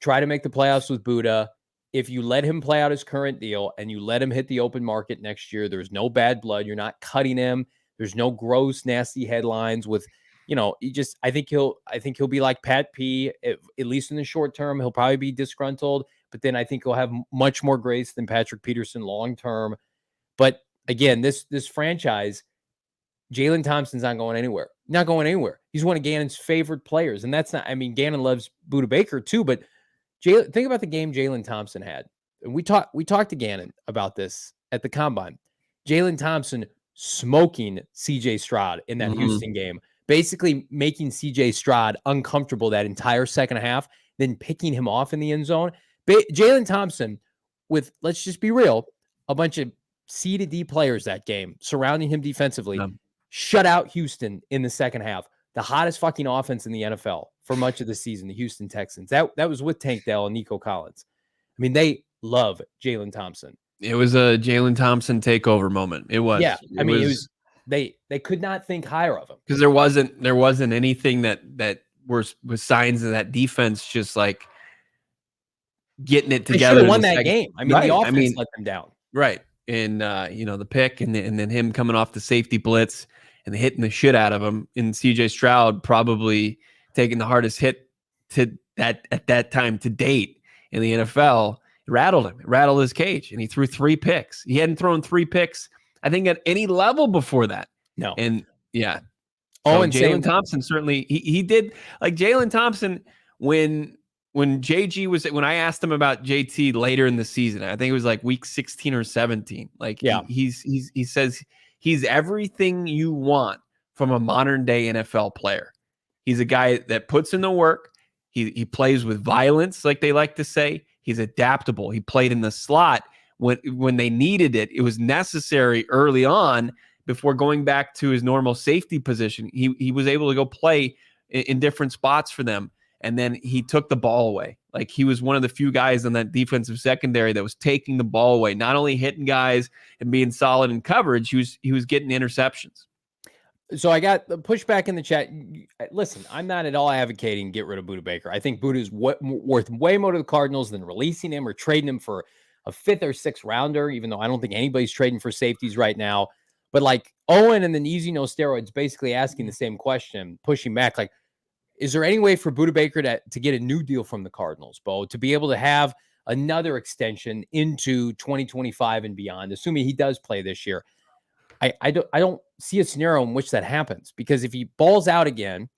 Try to make the playoffs with Budda. If you let him play out his current deal and you let him hit the open market next year, there's no bad blood. You're not cutting him. There's no gross, nasty headlines with, I think he'll be like Pat P, at least in the short term. He'll probably be disgruntled, but then I think he'll have much more grace than Patrick Peterson long term. But again, this franchise, Jalen Thompson's not going anywhere. Not going anywhere. He's one of Gannon's favorite players. And that's not, Gannon loves Budda Baker too, but think about the game Jalen Thompson had. And we talked to Gannon about this at the Combine. Jalen Thompson smoking CJ Stroud in that Houston game, basically making CJ Stroud uncomfortable that entire second half, then picking him off in the end zone. Jalen Thompson, with, let's just be real, a bunch of C to D players that game surrounding him defensively, shut out Houston in the second half. The hottest fucking offense in the NFL for much of the season, the Houston Texans. That was with Tank Dell and Nico Collins. They love Jalen Thompson. It was a Jalen Thompson takeover moment. It was. Yeah, it was. They could not think higher of him because there wasn't anything that was signs of that defense just like getting it together. They should have won that game. The offense let them down. Right. And the pick and then him coming off the safety blitz and hitting the shit out of him, and CJ Stroud probably taking the hardest hit at that time to date in the NFL. It rattled him. It rattled his cage, and he threw 3 picks. He hadn't thrown 3 picks, I think, at any level before that. No. And yeah. And Jalen Thompson certainly he did, like Jalen Thompson when JG was, when I asked him about JT later in the season, I think it was like week 16 or 17. Like he says he's everything you want from a modern day NFL player. He's a guy that puts in the work. He plays with violence, like they like to say. He's adaptable. He played in the slot when they needed it. It was necessary early on before going back to his normal safety position. He was able to go play in different spots for them. And then he took the ball away. Like, he was one of the few guys on that defensive secondary that was taking the ball away, not only hitting guys and being solid in coverage, he was getting interceptions. So I got the pushback in the chat. Listen, I'm not at all advocating get rid of Budda Baker. I think Budda is worth way more to the Cardinals than releasing him or trading him for a 5th or 6th rounder, even though I don't think anybody's trading for safeties right now. But like Owen and then Easy No Steroids basically asking the same question, pushing back, like, is there any way for Budda Baker to get a new deal from the Cardinals, Bo, to be able to have another extension into 2025 and beyond, assuming he does play this year? I don't see a scenario in which that happens, because if he balls out again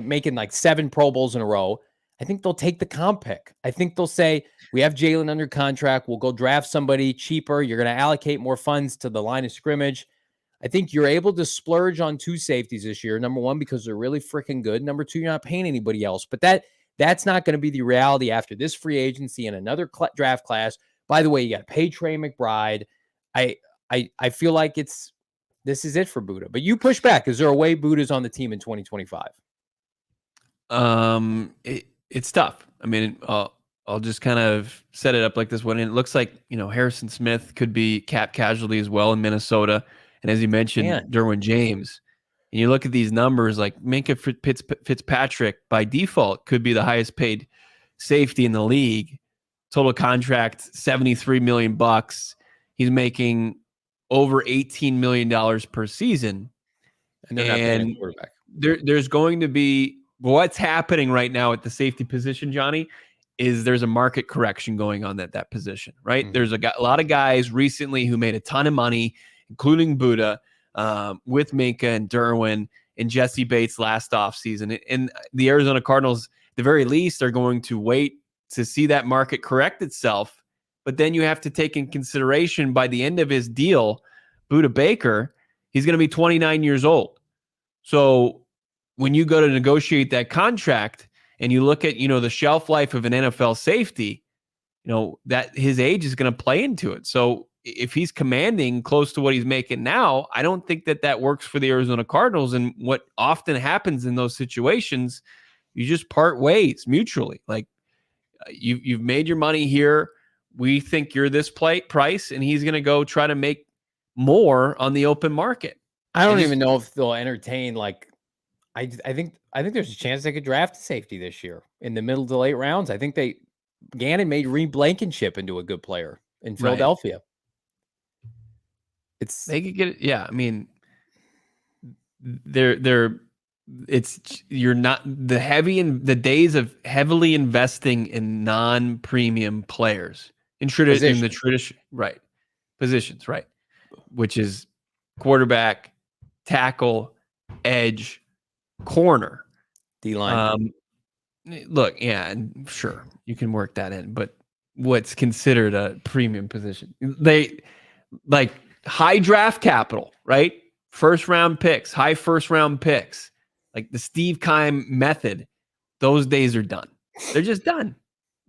making like 7 Pro Bowls in a row, I think they'll take the comp pick. I think they'll say, we have Jalen under contract. We'll go draft somebody cheaper. You're going to allocate more funds to the line of scrimmage. I think you're able to splurge on 2 safeties this year. Number 1, because they're really freaking good. Number 2, you're not paying anybody else. But that's not going to be the reality after this free agency and another draft class. By the way, you got to pay Trey McBride. I feel like this is it for Budda. But you push back. Is there a way Budda's on the team in 2025? It's tough. I'll just kind of set it up like this one. And it looks like, Harrison Smith could be cap casualty as well in Minnesota. And as you mentioned, Derwin James. And you look at these numbers, like Minkah Fitzpatrick by default could be the highest paid safety in the league. Total contract $73 million. He's making over $18 million per season. And they're not paying a quarterback. There's going to be, what's happening right now at the safety position, Johnny, is there's a market correction going on at that position, right? Mm-hmm. There's a lot of guys recently who made a ton of money, including Budda, with Minkah and Derwin and Jesse Bates last offseason. And the Arizona Cardinals, at the very least, are going to wait to see that market correct itself. But then you have to take in consideration, by the end of his deal, Budda Baker, he's going to be 29 years old. So when you go to negotiate that contract and you look at, the shelf life of an NFL safety, that his age is going to play into it. So if he's commanding close to what he's making now, I don't think that works for the Arizona Cardinals. And what often happens in those situations, you just part ways mutually. Like, you've made your money here. We think you're this price, and he's going to go try to make more on the open market. I don't even know if they'll entertain, like, I think there's a chance they could draft a safety this year in the middle to late rounds. I think Gannon made Reed Blankenship into a good player in Philadelphia. They could get it. Yeah, I mean, you're not the days of heavily investing in non-premium players in the tradition, right? Positions, right? Which is quarterback, tackle, edge, corner, D-line. Look, yeah, and sure you can work that in, but what's considered a premium position? They like high draft capital, right? First round picks, high first round picks, like the Steve Keim method. Those days are done. They're just done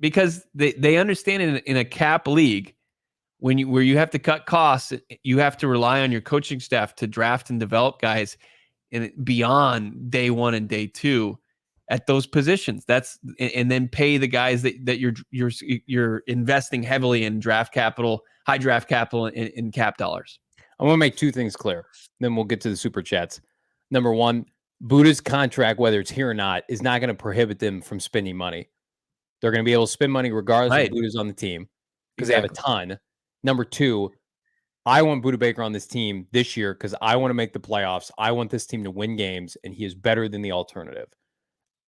because they understand in a cap league where you have to cut costs, you have to rely on your coaching staff to draft and develop guys beyond day one and day two at those positions. And then pay the guys that you're investing heavily in draft capital, high draft capital in cap dollars. I want to make two things clear. Then we'll get to the super chats. Number one, Budda's contract, whether it's here or not, is not going to prohibit them from spending money. They're going to be able to spend money regardless if Budda's on the team because they have a ton. Number two, I want Budda Baker on this team this year because I want to make the playoffs. I want this team to win games, and he is better than the alternative.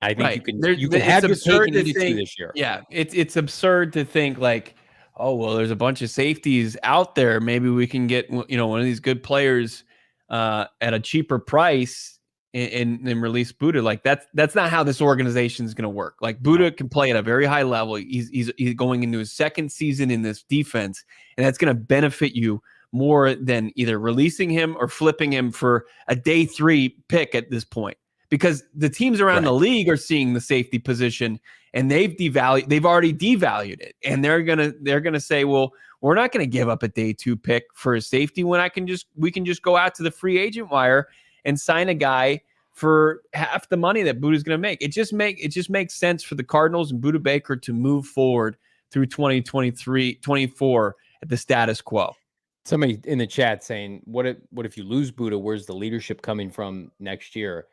I think you can have your cake and eat it too this year. Yeah, it's absurd to think like, oh well, there's a bunch of safeties out there. Maybe we can get one of these good players at a cheaper price and release Budda. Like that's not how this organization is going to work. Like Budda can play at a very high level. He's going into his second season in this defense, and that's going to benefit you more than either releasing him or flipping him for a day 3 pick at this point. Because the teams around the league are seeing the safety position and they've already devalued it. And they're gonna say, well, we're not gonna give up a day 2 pick for a safety when we can just go out to the free agent wire and sign a guy for half the money that Budda's gonna make. It just makes sense for the Cardinals and Budda Baker to move forward through 2023-24 at the status quo. Somebody in the chat saying, what if you lose Budda? Where's the leadership coming from next year?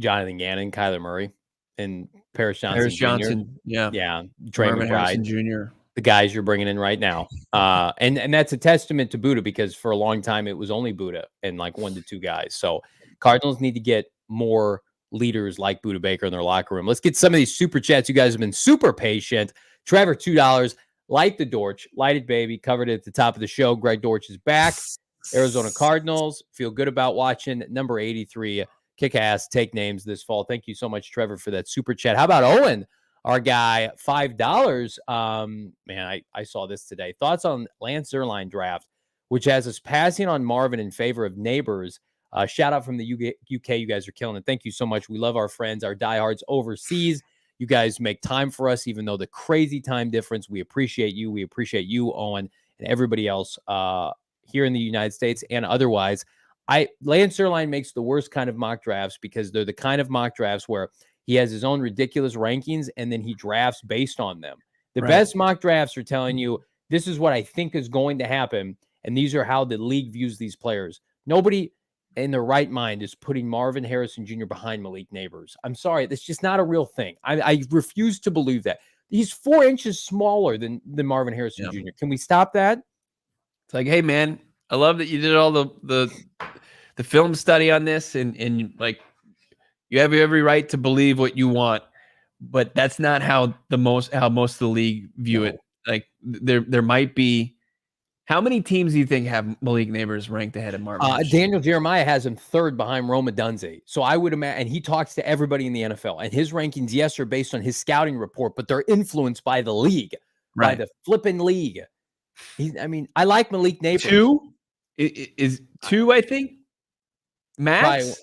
Jonathan Gannon, Kyler Murray, and Paris Johnson Jr. Yeah. Marvin Harrison Jr. The guys you're bringing in right now. And that's a testament to Budda because for a long time it was only Budda and like 1 to 2 guys. So Cardinals need to get more leaders like Budda Baker in their locker room. Let's get some of these super chats. You guys have been super patient. Trevor, $2. Light the Dortch. Light it, baby. Covered it at the top of the show. Greg Dortch is back. Arizona Cardinals. Feel good about watching. Number 83. Kick ass, take names this fall. Thank you so much, Trevor, for that super chat. How about Owen, our guy, $5? Man, I saw this today. Thoughts on Lance Zierlein draft, which has us passing on Marvin in favor of Neighbors. Shout out from the UK. You guys are killing it. Thank you so much. We love our friends, our diehards overseas. You guys make time for us, even though the crazy time difference. We appreciate you. We appreciate you, Owen, and everybody else here in the United States and otherwise. Lance Zierlein makes the worst kind of mock drafts because they're the kind of mock drafts where he has his own ridiculous rankings and then he drafts based on them. The best mock drafts are telling you this is what I think is going to happen, and these are how the league views these players. Nobody in their right mind is putting Marvin Harrison Jr. behind Malik Neighbors. I'm sorry, that's just not a real thing. I refuse to believe that. He's 4 inches smaller than Marvin Harrison Jr. Can we stop that? It's like, hey man, I love that you did all the film study on this, and like you have every right to believe what you want, but that's not how most of the league view it. Like there might be. How many teams do you think have Malik Neighbors ranked ahead of Marvin? Daniel Jeremiah has him 3rd behind Rome Odunze. So I would imagine, and he talks to everybody in the NFL, and his rankings, yes, are based on his scouting report, but they're influenced by the league, by the flipping league. I like Malik Neighbors. 2 is 2, I think. Max? Probably,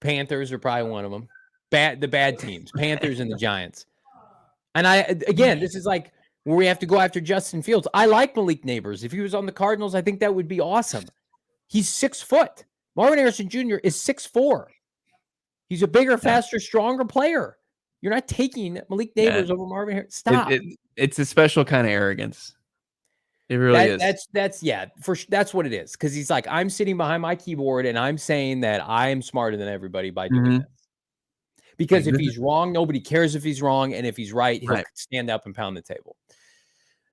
Panthers are probably one of them. The bad teams, Panthers and the Giants. And this is like where we have to go after Justin Fields. I like Malik Neighbors. If he was on the Cardinals, I think that would be awesome. He's 6 foot. Marvin Harrison Jr. is 6'4". He's a bigger, faster, stronger player. You're not taking Malik Neighbors over Marvin Harrison. Stop. It's a special kind of arrogance. It really is. That's what it is. Because he's like, I'm sitting behind my keyboard and I'm saying that I am smarter than everybody by doing this. Because if he's wrong, nobody cares if he's wrong, and if he's right, he'll stand up and pound the table.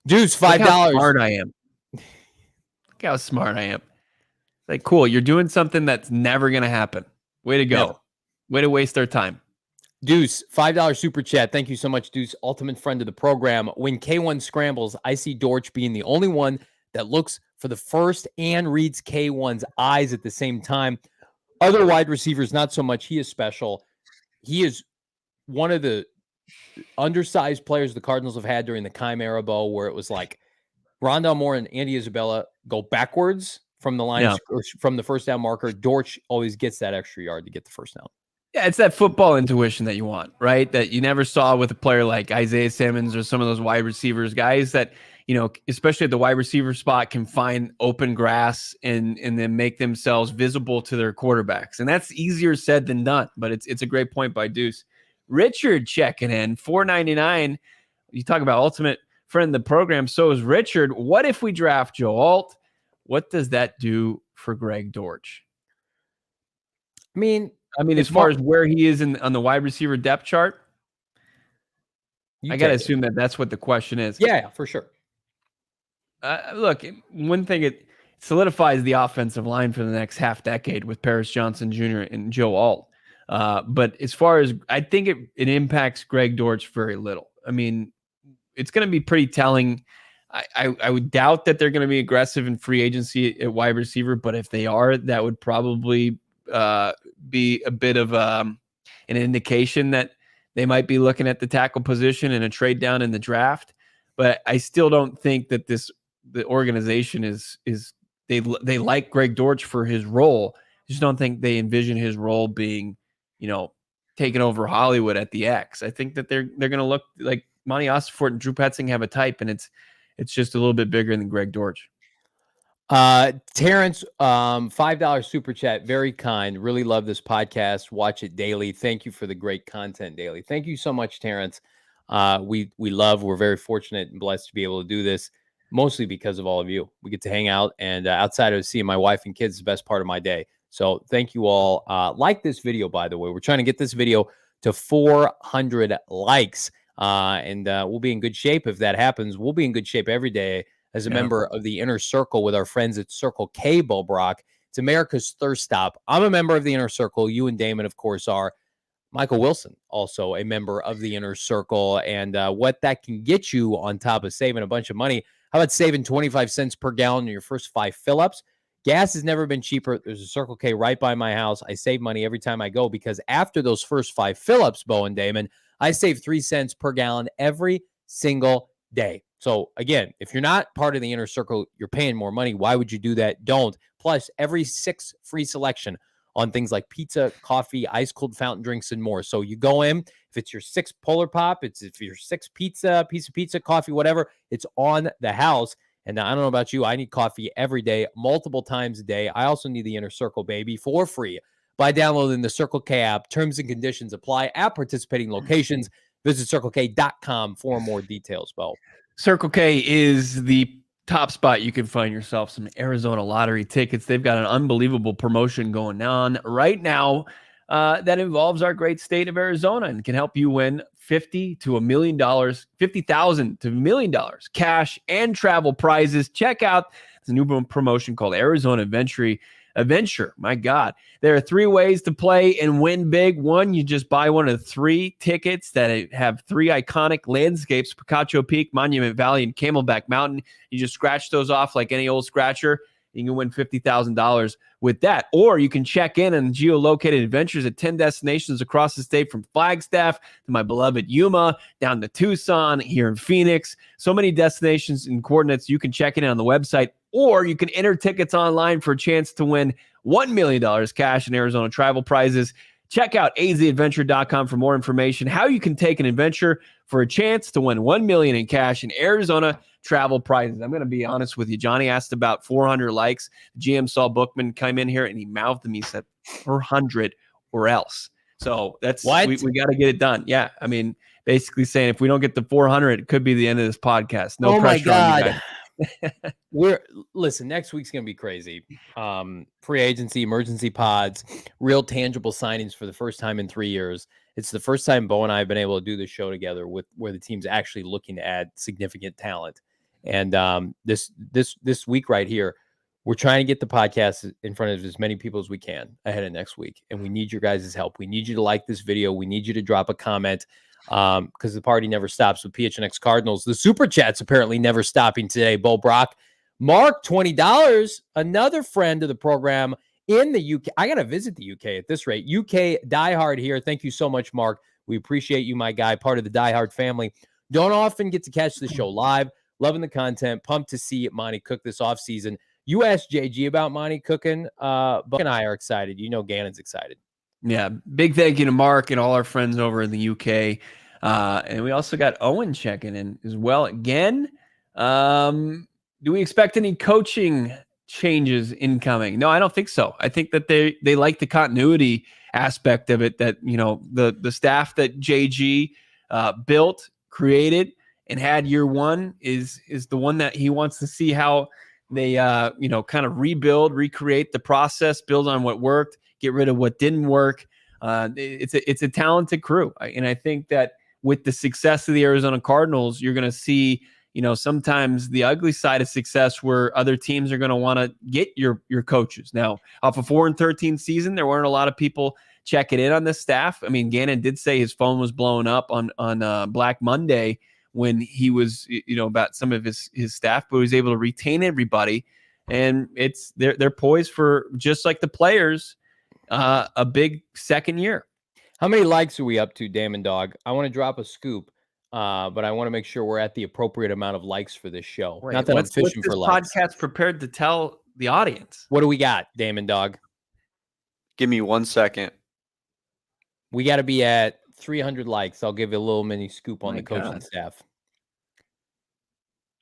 Deuce, $5. Look how smart I am. Look how smart I am. Like, cool, you're doing something that's never going to happen. Way to go. Never. Way to waste their time. Deuce, $5 super chat. Thank you so much, Deuce. Ultimate friend of the program. When K1 scrambles, I see Dortch being the only one that looks for the first and reads K1's eyes at the same time. Other wide receivers, not so much. He is special. He is one of the undersized players the Cardinals have had during the Keim era, Bo, where it was like Rondale Moore and Andy Isabella go backwards from the line, or from the first down marker. Dortch always gets that extra yard to get the first down. Yeah, it's that football intuition that you want, right? That you never saw with a player like Isaiah Simmons or some of those wide receivers, guys that, especially at the wide receiver spot, can find open grass and then make themselves visible to their quarterbacks. And that's easier said than done, but it's a great point by Deuce. Richard checking in, $4.99. You talk about ultimate friend of the program. So is Richard. What if we draft Joe Alt? What does that do for Greg Dortch? I mean, as far as where he is on the wide receiver depth chart, I got to assume that's what the question is. Yeah, for sure. Look, one thing, it solidifies the offensive line for the next half decade with Paris Johnson Jr. and Joe Alt. But as far as, I think it impacts Greg Dortch very little. I mean, it's going to be pretty telling. I would doubt that they're going to be aggressive in free agency at wide receiver, but if they are, that would probably be a bit of an indication that they might be looking at the tackle position and a trade down in the draft. But I still don't think that the organization is they like Greg Dortch for his role. I just don't think they envision his role being, taking over Hollywood at the X. I think that they're going to look like Monti Ossenfort and Drew Petzing have a type, and it's just a little bit bigger than Greg Dortch. Terrence, $5 super chat. Very kind. Really love this podcast. Watch it daily. Thank you for the great content daily. Thank you so much, Terrence. We're very fortunate and blessed to be able to do this, mostly because of all of you. We get to hang out, and outside of seeing my wife and kids, is the best part of my day. So thank you all. Like this video, by the way. We're trying to get this video to 400 likes, and we'll be in good shape if that happens. We'll be in good shape every day as a member of the Inner Circle with our friends at Circle K, Bo Brack. It's America's thirst stop. I'm a member of the Inner Circle. You and Damon, of course, are. Michael Wilson, also a member of the Inner Circle. And what that can get you on top of saving a bunch of money. How about saving 25 cents per gallon in your first 5 fill-ups? Gas has never been cheaper. There's a Circle K right by my house. I save money every time I go because after those first 5 fill-ups, Bo and Damon, I save 3 cents per gallon every single day. So again, if you're not part of the Inner Circle, you're paying more money. Why would you do that? Don't. Plus, every 6 free selection on things like pizza, coffee, ice cold fountain drinks, and more. So you go in, if it's your 6 Polar Pop, if your 6 piece of pizza, coffee, whatever, it's on the house. And I don't know about you, I need coffee every day, multiple times a day. I also need the Inner Circle, baby, for free by downloading the Circle K app. Terms and conditions apply at participating locations. Visit CircleK.com for more details, Bo. Circle K is the top spot you can find yourself some Arizona lottery tickets. They've got an unbelievable promotion going on right now that involves our great state of Arizona and can help you win $50,000 to $1 million, $50,000 to $1 million cash and travel prizes. Check out the new promotion called Arizona Adventure. My God, there are 3 ways to play and win big. One, you just buy one of the 3 tickets that have 3 iconic landscapes: Picacho Peak, Monument Valley, and Camelback Mountain. You just scratch those off like any old scratcher. You can win $50,000 with that. Or you can check in on geolocated adventures at 10 destinations across the state, from Flagstaff to my beloved Yuma, down to Tucson, here in Phoenix. So many destinations and coordinates. You can check in on the website, or you can enter tickets online for a chance to win $1 million cash in Arizona travel prizes. Check out azadventure.com for more information, how you can take an adventure for a chance to win $1 million in cash in Arizona travel prizes. I'm going to be honest with you. Johnny asked about 400 likes. GM Saul Bookman came in here and he mouthed to me, said 400 or else. So that's what we got to get it done. Yeah. I mean, basically saying if we don't get the 400, it could be the end of this podcast. No pressure on you guys. Listen, next week's gonna be crazy. Free agency, emergency pods, real tangible signings for the first time in 3 years. It's the first time Bo and I have been able to do this show together where the team's actually looking to add significant talent. And this week right here, We're trying to get the podcast in front of as many people as we can ahead of next week. And we need your guys' help. We need you to like this video. We need you to drop a comment because the party never stops with PHNX Cardinals. The Super Chat's apparently never stopping today. Bo Brock. Mark, $20. Another friend of the program in the UK. I got to visit the UK at this rate. UK diehard here. Thank you so much, Mark. We appreciate you, my guy, part of the diehard family. Don't often get to catch the show live. Loving the content. Pumped to see Monty cook this offseason. You asked JG about Monty cooking. Buck and I are excited. You know Gannon's excited. Yeah, big thank you to Mark and all our friends over in the UK. And we also got Owen checking in as well again. Do we expect any coaching changes incoming? No, I don't think so. I think that they like the continuity aspect of it, that, you know, the staff that JG built, created, and had year one is the one that he wants to see how they kind of rebuild, recreate the process, build on what worked, get rid of what didn't work. It's a talented crew. And I think that with the success of the Arizona Cardinals, you're going to see, sometimes the ugly side of success where other teams are going to want to get your coaches. Now, off a 4-13 season, there weren't a lot of people checking in on the staff. I mean, Gannon did say his phone was blowing up on Black Monday when he was, about some of his staff, but he was able to retain everybody. And they're poised for, just like the players, a big second year. How many likes are we up to, Damon Dog? I want to drop a scoop, but I want to make sure we're at the appropriate amount of likes for this show. Wait, not that I'm fishing for likes. Podcast prepared to tell the audience. What do we got, Damon Dog? Give me 1 second. We got to be at 300 likes. I'll give you a little mini scoop on the coaching staff.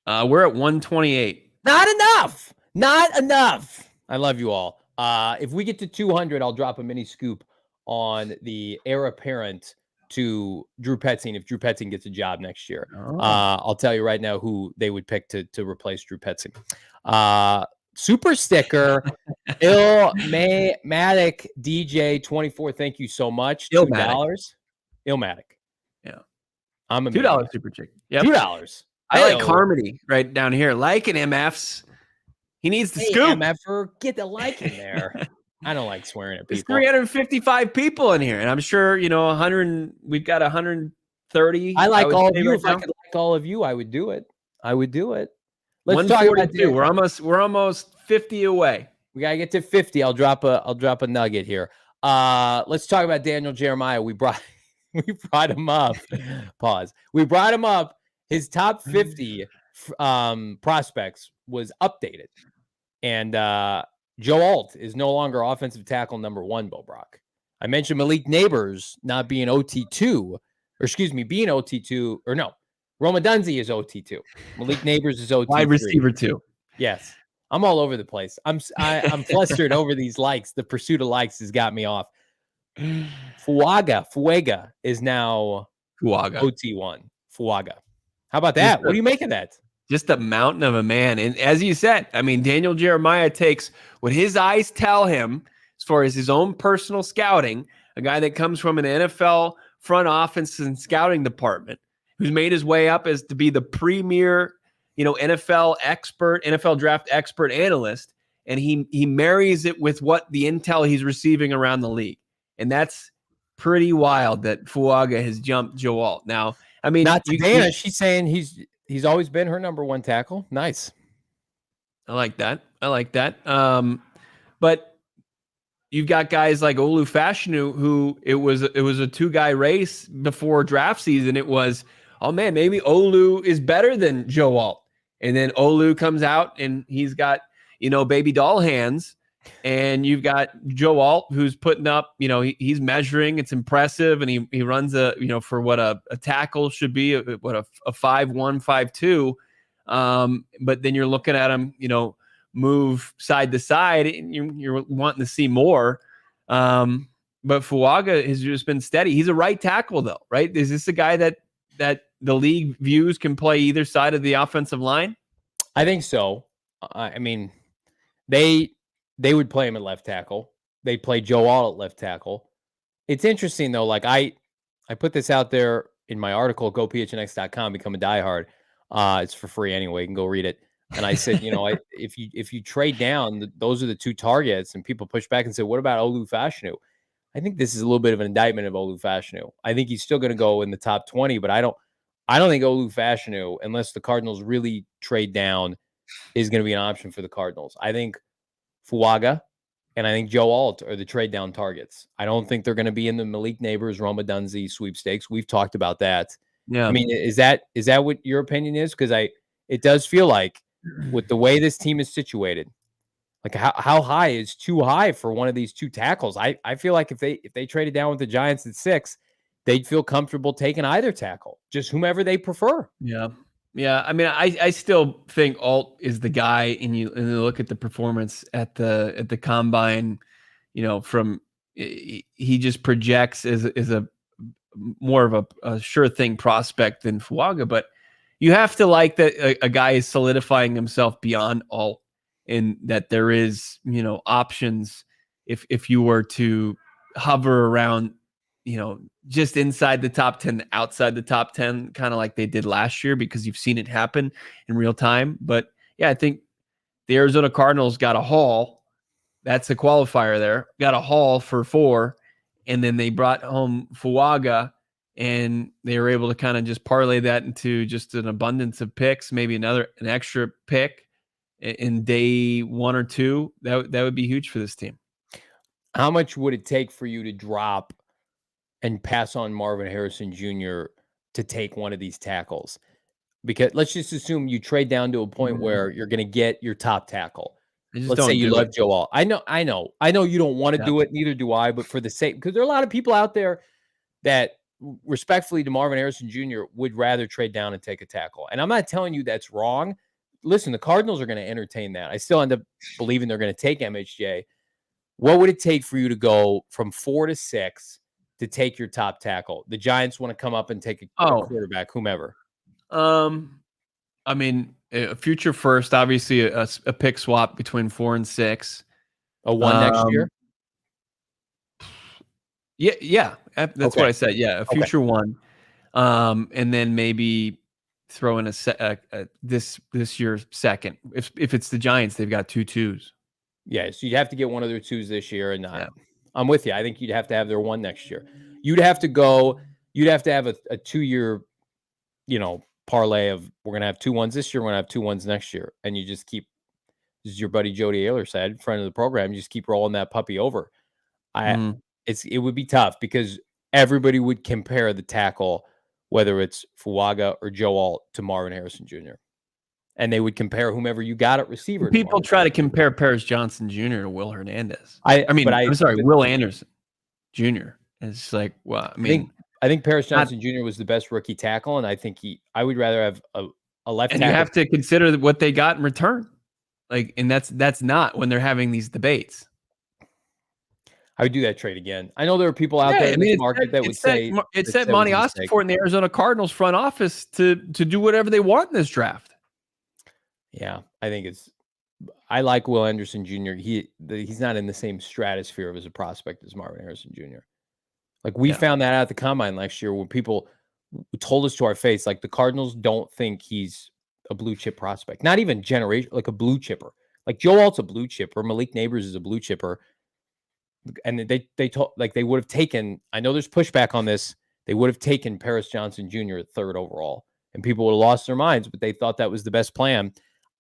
We're at 128. Not enough. Not enough. I love you all. If we get to 200, I'll drop a mini scoop on the heir apparent to Drew Petzing if Drew Petzing gets a job next year. Oh. I'll tell you right now who they would pick to replace Drew Petzing. Super sticker, Illmatic DJ 24. Thank you so much. $2. Illmatic. Yeah. I'm a $2 super chicken. Yep. $2. I like Harmony right down here. Liking MFs. He needs the scoop. MFer, get the like in there. I don't like swearing at people. There's 355 people in here, and I'm sure 100. We've got 130. I like all of you. If I could like all of you, I would do it. Let's talk about this. We're almost 50 away. We gotta get to 50. I'll drop a nugget here. Let's talk about Daniel Jeremiah. We brought him up. Pause. We brought him up. His top 50 prospects was updated, and Joe Alt is no longer offensive tackle number 1. Bo Brock. I mentioned Malik Neighbors not being OT2, being OT2, or no. Roma Dunzi is OT2. Malik Neighbors is OT3. Wide receiver 2. Yes. I'm all over the place. I'm flustered over these likes. The pursuit of likes has got me off. Fuaga is now OT1. Fuaga. How about that? What do you make of that? Just a mountain of a man. And as you said, I mean, Daniel Jeremiah takes what his eyes tell him as far as his own personal scouting, a guy that comes from an NFL front office and scouting department, who's made his way up as to be the premier, NFL expert, NFL draft expert analyst. And he marries it with what the intel he's receiving around the league. And that's pretty wild that Fuaga has jumped Joe Alt. Now, I mean, not to Dana. She's saying he's always been her number 1 tackle. Nice. I like that. But you've got guys like Olu Fashanu, who it was a 2-guy race before draft season. It was, oh man, maybe Olu is better than Joe Alt. And then Olu comes out and he's got, baby doll hands. And you've got Joe Alt, who's putting up, he's measuring. It's impressive. And he runs for what a tackle should be, a 5'1", 5'2". But then you're looking at him, move side to side, and you're wanting to see more. But Fuaga has just been steady. He's a right tackle, though, right? Is this a guy that the league views can play either side of the offensive line? I think so. I mean, they would play him at left tackle. They play Joe Alt at left tackle. It's interesting, though. Like, I put this out there in my article, gophnx.com, become a diehard. It's for free anyway. You can go read it. And I said, if you trade down, those are the 2 targets. And people push back and say, what about Olu Fashanu? I think this is a little bit of an indictment of Olu Fashanu. I think he's still going to go in the top 20, but I don't think Olu Fashanu, unless the Cardinals really trade down, is going to be an option for the Cardinals. I think Fuaga and I think Joe Alt are the trade down targets. I don't think they're going to be in the Malik Neighbors, Roma Dunze sweepstakes. We've talked about that. Yeah. I mean, is that what your opinion is? Because it does feel like with the way this team is situated, like how high is too high for one of these 2 tackles? I feel like if they traded down with the Giants at 6, they'd feel comfortable taking either tackle, just whomever they prefer. Yeah. Yeah. I mean, I still think Alt is the guy, and you look at the performance at the combine, from he just projects as a more of a sure thing prospect than Fuaga, but you have to like that a guy is solidifying himself beyond Alt, and that there is, options if you were to hover around, just inside the top 10, outside the top 10, kind of like they did last year, because you've seen it happen in real time. But yeah, I think the Arizona Cardinals got a haul. That's a qualifier there. Got a haul for 4, and then they brought home Fuaga, and they were able to kind of just parlay that into just an abundance of picks, maybe an extra pick in day 1 or 2. That would be huge for this team. How much would it take for you to drop and pass on Marvin Harrison Jr. to take one of these tackles? Because let's just assume you trade down to a point where you're going to get your top tackle. Let's say you love Joe Alt. I know you don't want to do it. Neither do I. But for the sake, because there are a lot of people out there that, respectfully to Marvin Harrison Jr., would rather trade down and take a tackle. And I'm not telling you that's wrong. Listen, the Cardinals are going to entertain that. I still end up believing they're going to take MHJ. What would it take for you to go from 4 to 6 to take your top tackle? The Giants want to come up and take a quarterback, whomever. I mean, a future first, obviously a pick swap between 4 and 6. A 1 next year? Yeah. That's what I said. Yeah, a future 1. And then maybe throw in this year's second. If it's the Giants, they've got 2 2s. Yeah, so you'd have to get one of their 2s this year, and I'm with you. I think you'd have to have their 1 next year. You'd have to have a 2-year, parlay of, we're going to have 2 1s this year, we're going to have 2 1s next year. And you just keep, as your buddy Jody Ayler said, friend of the program, you just keep rolling that puppy over. It would be tough because everybody would compare the tackle, whether it's Fuaga or Joe Alt, to Marvin Harrison Jr. And they would compare whomever you got at receiver. People try to compare Paris Johnson Jr. to Will Hernandez. I'm sorry, Will Anderson Jr. It's like, well, I think Paris Johnson Jr. was the best rookie tackle, and I think I would rather have a left tackle. And you have to consider what they got in return. And that's not when they're having these debates. I would do that trade again. I know there are people out there in the market that would say it set Monti Ossenfort in the Arizona Cardinals front office to do whatever they want in this draft. Yeah, I think I like Will Anderson Jr. He's not in the same stratosphere as a prospect as Marvin Harrison Jr. Like we found that out at the combine last year when people told us to our face, like the Cardinals don't think he's a blue chip prospect, not even generation, like a blue chipper. Like Joe Alt's a blue chipper, Malik Neighbors is a blue chipper, and they told, like, they would have taken. I know there's pushback on this. They would have taken Paris Johnson Jr. at 3rd overall, and people would have lost their minds, but they thought that was the best plan.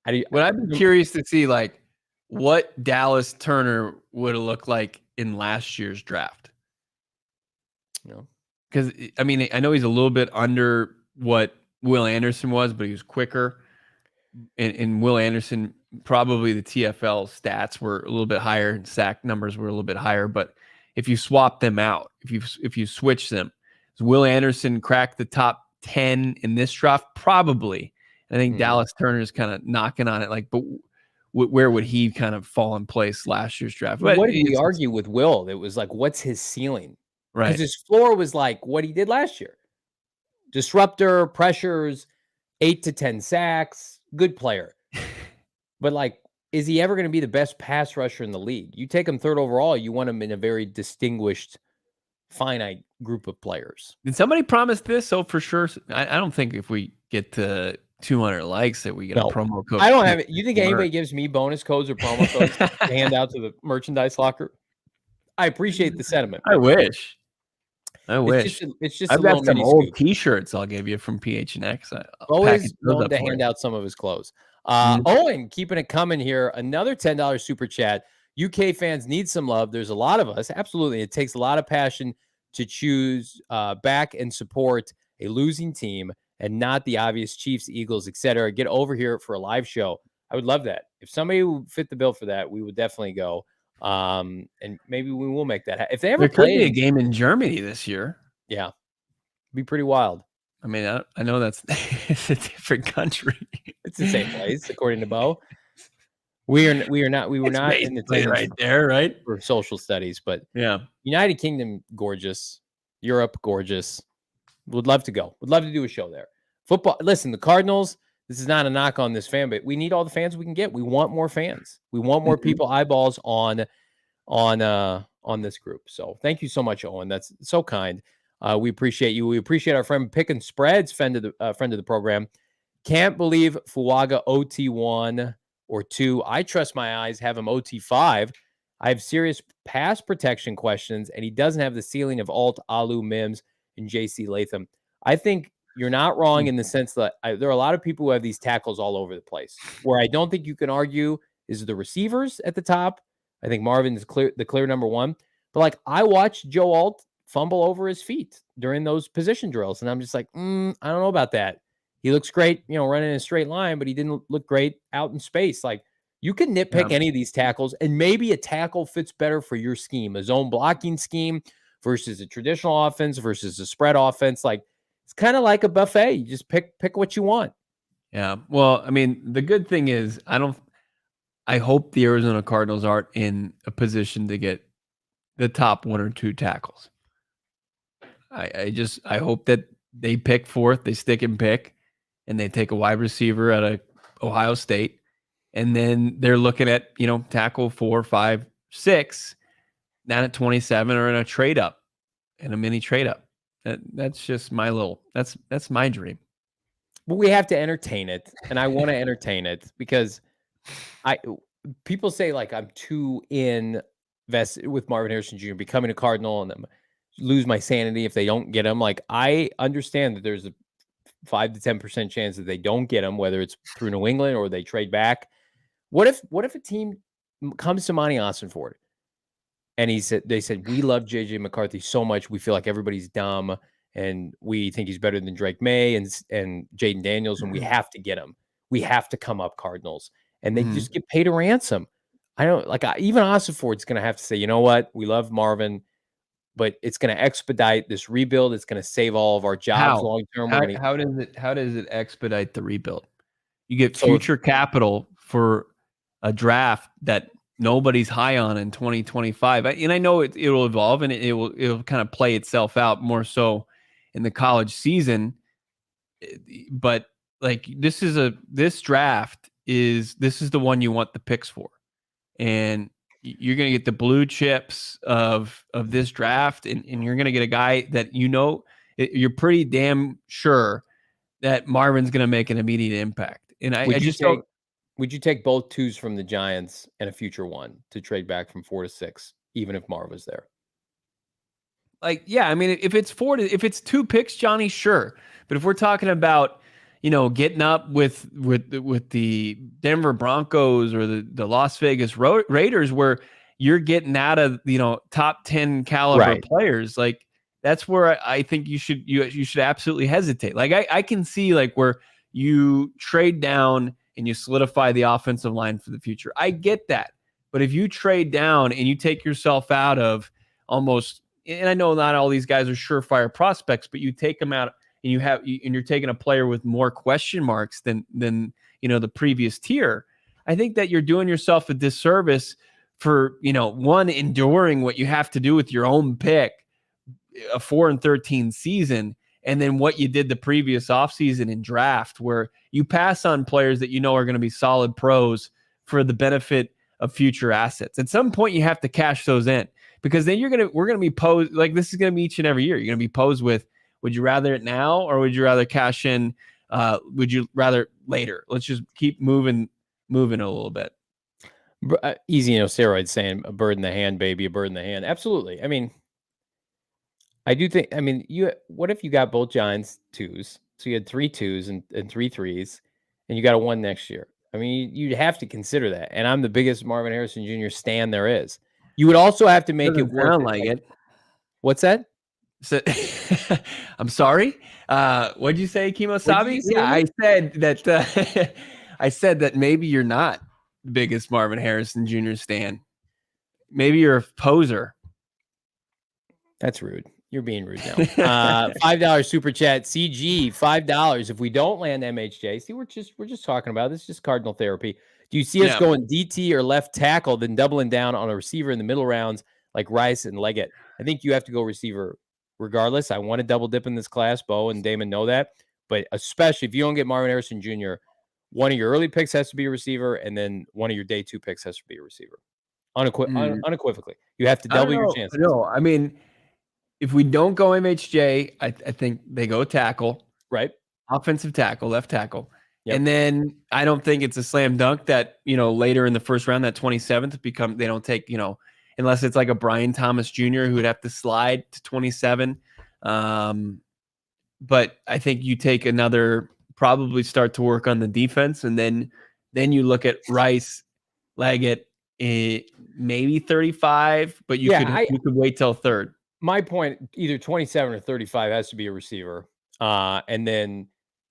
I'd be curious to see like what Dallas Turner would have looked like in last year's draft. Because I know he's a little bit under what Will Anderson was, but he was quicker. And Will Anderson, probably the TFL stats were a little bit higher, and sack numbers were a little bit higher. But if you swap them out, if you switch them, does Will Anderson crack the top 10 in this draft? Probably. I think Dallas Turner is kind of knocking on it. Like, but where would he kind of fall in place last year's draft? But what did we argue with Will? It was like, what's his ceiling? Right. Because his floor was like what he did last year. Disruptor, pressures, 8 to 10 sacks, good player. But like, is he ever going to be the best pass rusher in the league? You take him 3rd overall, you want him in a very distinguished, finite group of players. Did somebody promise this? Oh, for sure. I don't think if we get to 200 likes that we get a promo code. I don't have it. You think anybody gives me bonus codes or promo codes to hand out to the merchandise locker? I appreciate the sentiment. I wish. It's just I've a got some old scoop. T-shirts I'll give you from PHNX. Always known to hand out some of his clothes. Owen, keeping it coming here. Another $10 super chat. UK fans need some love. There's a lot of us. Absolutely. It takes a lot of passion to choose back and support a losing team and not the obvious Chiefs, Eagles, etc. Get over here for a live show. I would love that. If somebody would fit the bill for that, we would definitely go. And maybe we will make that happen. If they ever play a game in Germany this year. Yeah. It'd be pretty wild. I mean, I know that's it's a different country. It's the same place, according to Bo. We were not in the place right there, right? For social studies, but yeah. United Kingdom, gorgeous. Europe, gorgeous. Would love to go. Would love to do a show there. Football. Listen, the Cardinals, this is not a knock on this fan, but we need all the fans we can get. We want more fans. We want more people, eyeballs on this group. So thank you so much, Owen. That's so kind. We appreciate you. We appreciate our friend Picking Spreads, friend of the program. Can't believe Fuaga OT1 or 2. I trust my eyes, have him OT5. I have serious pass protection questions, and he doesn't have the ceiling of Alt, Alu, Mims, and JC Latham. I think you're not wrong in the sense that there are a lot of people who have these tackles all over the place. Where I don't think you can argue is the receivers at the top. I think Marvin is the clear number one. But like I watched Joe Alt fumble over his feet during those position drills, and I'm just like, I don't know about that. He looks great, running in a straight line, but he didn't look great out in space. Like you can nitpick any of these tackles, and maybe a tackle fits better for your scheme, a zone blocking scheme versus a traditional offense versus a spread offense. Like it's kind of like a buffet. You just pick what you want. Yeah. Well, I mean, the good thing is I hope the Arizona Cardinals aren't in a position to get the top 1 or 2 tackles. I hope that they pick fourth, they stick and pick, and they take a wide receiver out of Ohio State, and then they're looking at tackle 4, 5, 6, down at 27, or in a trade up, in a mini trade up. That's just that's my dream. But we have to entertain it, and I want to entertain it because people say like I'm too invested with Marvin Harrison Jr. becoming a Cardinal, and I'm lose my sanity if they don't get him. Like I understand that there's a 5 to 10% chance that they don't get him, whether it's through New England or they trade back. What if a team comes to Monti Ossenfort and they said, we love JJ McCarthy so much. We feel like everybody's dumb and we think he's better than Drake May and Jaden Daniels. And we have to get him. We have to come up Cardinals, and they just get paid a ransom. I don't even Ossenfort's going to have to say, you know what? We love Marvin, but it's going to expedite this rebuild. It's going to save all of our jobs long term. How does it expedite the rebuild? You get future capital for a draft that nobody's high on in 2025. And I know it will evolve and it'll kind of play itself out more so in the college season. But like this draft is the one you want the picks for. And you're going to get the blue chips of this draft, and you're going to get a guy that you're pretty damn sure that Marvin's going to make an immediate impact. And would you take both 2s from the Giants and a future 1 to trade back from 4 to 6, even if Marv was there? Like, yeah, I mean, if it's 2 picks, Johnny, sure. But if we're talking about getting up with the Denver Broncos or the Las Vegas Raiders, where you're getting out of top 10 caliber players, like that's where I think you should absolutely hesitate. Like I can see like where you trade down and you solidify the offensive line for the future. I get that, but if you trade down and you take yourself out of almost, and I know not all these guys are surefire prospects, but you take them out. And you're taking a player with more question marks than the previous tier. I think that you're doing yourself a disservice for one, enduring what you have to do with your own pick, a 4-13 season, and then what you did the previous offseason in draft, where you pass on players that are going to be solid pros for the benefit of future assets. At some point, you have to cash those in, because then we're gonna be posed like this is gonna be each and every year. You're gonna be posed with, would you rather it now, or would you rather cash in Would you rather later? Let's just keep moving a little bit. Easy, steroids saying a bird in the hand, baby, a bird in the hand. Absolutely. I mean, I do think, what if you got both Giants 2s? So you had 3 2s and 3 3s, and you got a 1 next year. I mean, you'd have to consider that. And I'm the biggest Marvin Harrison Jr. stan there is. You would also have to make it work. Sound like it. What's that? So, I'm sorry. What'd you say, Kimosabi? Yeah, I said that. I said that maybe you're not the biggest Marvin Harrison Jr. stan. Maybe you're a poser. That's rude. You're being rude now. $5 super chat. CG, $5. If we don't land MHJ, see, we're just talking about this. Is just Cardinal therapy. Do you see us going DT or left tackle, then doubling down on a receiver in the middle rounds like Rice and Leggett? I think you have to go receiver regardless. I want to double dip in this class. Bo and Damon know that. But especially if you don't get Marvin Harrison Jr., one of your early picks has to be a receiver, and then one of your day 2 picks has to be a receiver. Unequivocally. You have to double your chances. No, I mean, if we don't go MHJ, I think they go tackle. Right. Offensive tackle, left tackle. Yep. And then I don't think it's a slam dunk that, later in the first round, that 27th they don't take, unless it's like a Brian Thomas Jr. who would have to slide to 27. But I think you take probably start to work on the defense. And then you look at Rice, Leggett, maybe 35, but you could wait till third. My point, either 27 or 35 has to be a receiver. And then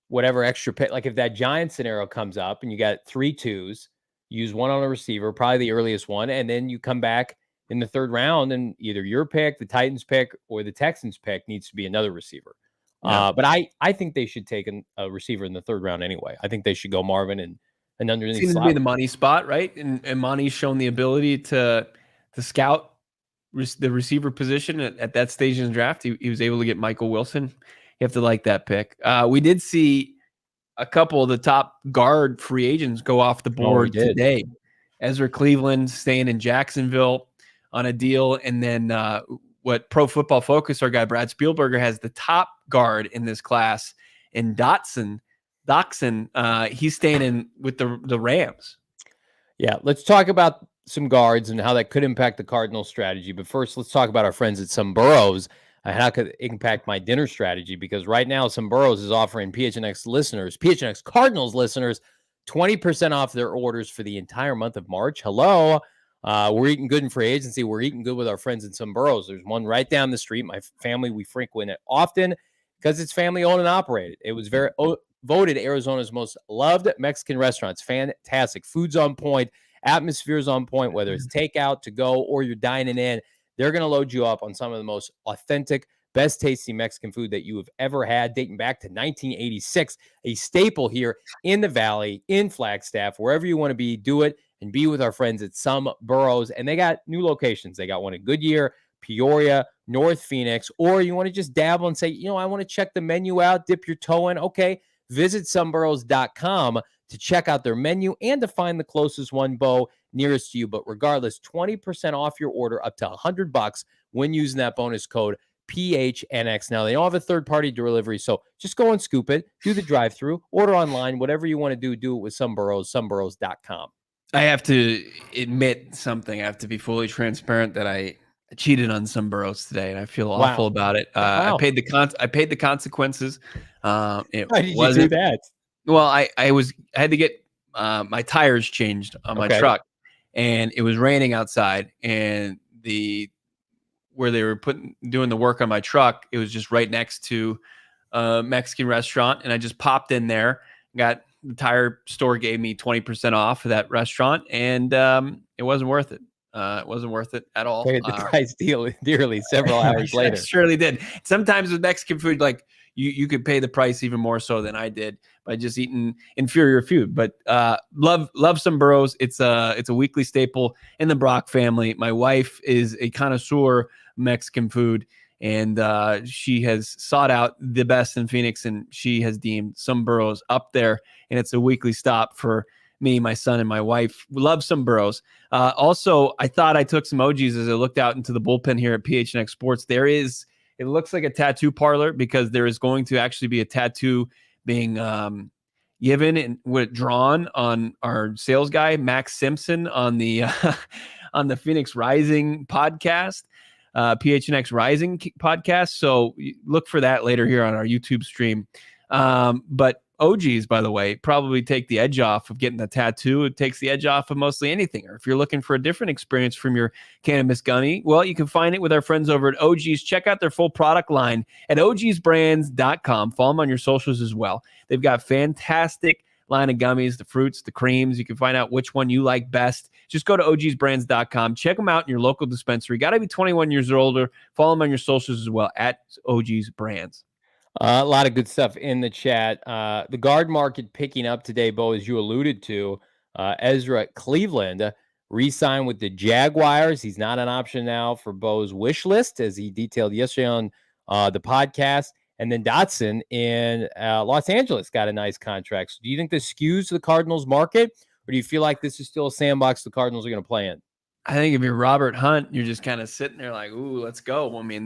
whatever extra pick, like if that Giant scenario comes up and you got 3 2s, use one on a receiver, probably the earliest one. And then you come back in the third round and either your pick, the Titans pick, or the Texans pick needs to be another receiver. Yeah. But I think they should take a receiver in the third round anyway. I think they should go Marvin and underneath. Seems to be the money spot, right? And Monty's shown the ability to scout the receiver position at that stage in the draft. He was able to get Michael Wilson. You have to like that pick. We did see a couple of the top guard free agents go off the board today. Ezra Cleveland staying in Jacksonville on a deal. And then what Pro Football Focus, our guy Brad Spielberger, has the top guard in this class. And Doxson, he's staying in with the Rams. Yeah, let's talk about some guards and how that could impact the Cardinal strategy. But first, let's talk about our friends at Some Burrows and how it could impact my dinner strategy. Because right now, Some Burrows is offering PHNX Cardinals listeners, 20% off their orders for the entire month of March. Hello. We're eating good in free agency. We're eating good with our friends at Some Burrows. There's one right down the street. My family, we frequent it often because it's family owned and operated. It was voted Arizona's most loved Mexican restaurants. Fantastic. Food's on point. Atmosphere's on point, whether it's takeout, to go, or you're dining in. They're going to load you up on some of the most authentic, best tasting Mexican food that you have ever had, dating back to 1986, a staple here in the Valley, in Flagstaff, wherever you want to be, do it and be with our friends at Some Burrows. And they got new locations. They got one in Goodyear, Peoria, North Phoenix, or you want to just dabble and say, I want to check the menu out, dip your toe in. Okay, visit someburrows.com to check out their menu and to find the closest one, Bo, nearest to you. But regardless, 20% off your order up to $100 when using that bonus code PHNX. Now, they don't have a third-party delivery, so just go and scoop it, do the drive-through, order online, whatever you want to do it with Some Burrows, someburrows.com. I have to admit something. I have to be fully transparent that I cheated on Some Burrows today, and I feel awful about it. Wow. I paid the consequences. Why did you do that? Well, I had to get my tires changed on my truck, and it was raining outside, and where they were doing the work on my truck, it was just right next to a Mexican restaurant, and I just popped in there, the tire store gave me 20% off of that restaurant, and it wasn't worth it. It wasn't worth it at all. Paid the price dearly several hours later. I surely did. Sometimes with Mexican food, like you could pay the price even more so than I did by just eating inferior food. But love Some Burrows. It's a weekly staple in the Brack family. My wife is a connoisseur Mexican food, and she has sought out the best in Phoenix, and she has deemed Some Burrows up there, and it's a weekly stop for me, my son, and my wife. We love Some Burrows. Also, I thought I took some emojis as I looked out into the bullpen here at PHNX Sports. It looks like a tattoo parlor because there is going to actually be a tattoo being given and withdrawn on our sales guy Max Simpson on the on the Phoenix Rising podcast, PHNX Rising podcast. So look for that later here on our YouTube stream. But OGs, by the way, probably take the edge off of getting the tattoo. It takes the edge off of mostly anything. Or if you're looking for a different experience from your cannabis gummy, well, you can find it with our friends over at OGs. Check out their full product line at ogsbrands.com. Follow them on your socials as well. They've got fantastic line of gummies, the fruits, the creams. You can find out which one you like best. Just go to ogsbrands.com. Check them out in your local dispensary. Got to be 21 years or older. Follow them on your socials as well at OGs Brands. A lot of good stuff in the chat. The guard market picking up today, Bo, as you alluded to. Ezra Cleveland re-signed with the Jaguars. He's not an option now for Bo's wish list, as he detailed yesterday on the podcast. And then Dotson in Los Angeles got a nice contract. So do you think this skews the Cardinals market, or do you feel like this is still a sandbox the Cardinals are going to play in? I think if you're Robert Hunt, you're just kind of sitting there like, ooh, let's go. I mean,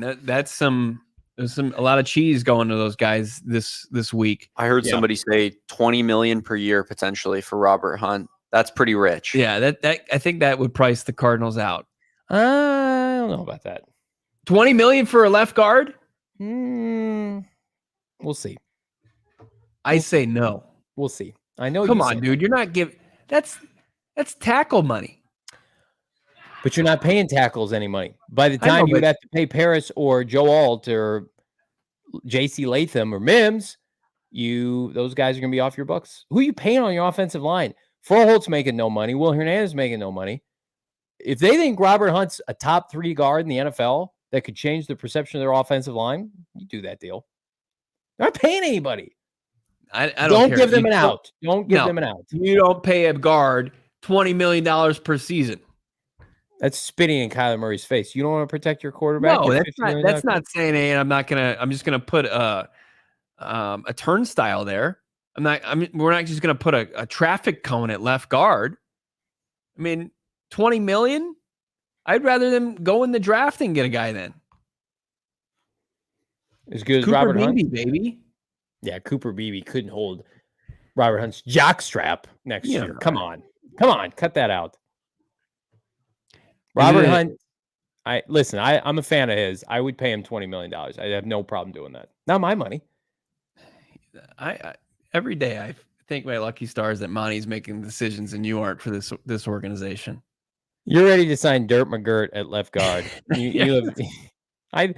there's a lot of cheese going to those guys this week. I heard somebody say $20 million per year potentially for Robert Hunt. That's pretty rich. Yeah, that I think that would price the Cardinals out. I don't know about that. $20 million for a left guard? We'll see. I say no. We'll see. I know. Come on, dude. You're not giving. That's tackle money. But you're not paying tackles any money. By the time you would have to pay Paris or Joe Alt or J.C. Latham or Mims, those guys are going to be off your books. Who are you paying on your offensive line? Froholt's making no money. Will Hernandez is making no money. If they think Robert Hunt's a top 3 guard in the NFL that could change the perception of their offensive line, you do that deal. They're not paying anybody. I don't give them an out. Don't give them an out. You don't pay a guard $20 million per season. That's spitting in Kyler Murray's face. You don't want to protect your quarterback. No, that's not saying, hey, I'm just gonna put a turnstile there. We're not just gonna put a traffic cone at left guard. I mean, $20 million. I'd rather them go in the draft and get a guy then. As good as Cooper Robert Hunt, baby. Yeah, Cooper Beebe couldn't hold Robert Hunt's jockstrap next year. Right. Come on, cut that out. Robert Hunt, I'm a fan of his. I would pay him $20 million. I have no problem doing that. Not my money. I every day I think my lucky stars that Monty's making decisions and you aren't for this organization. You're ready to sign Dirt McGirt at left guard. I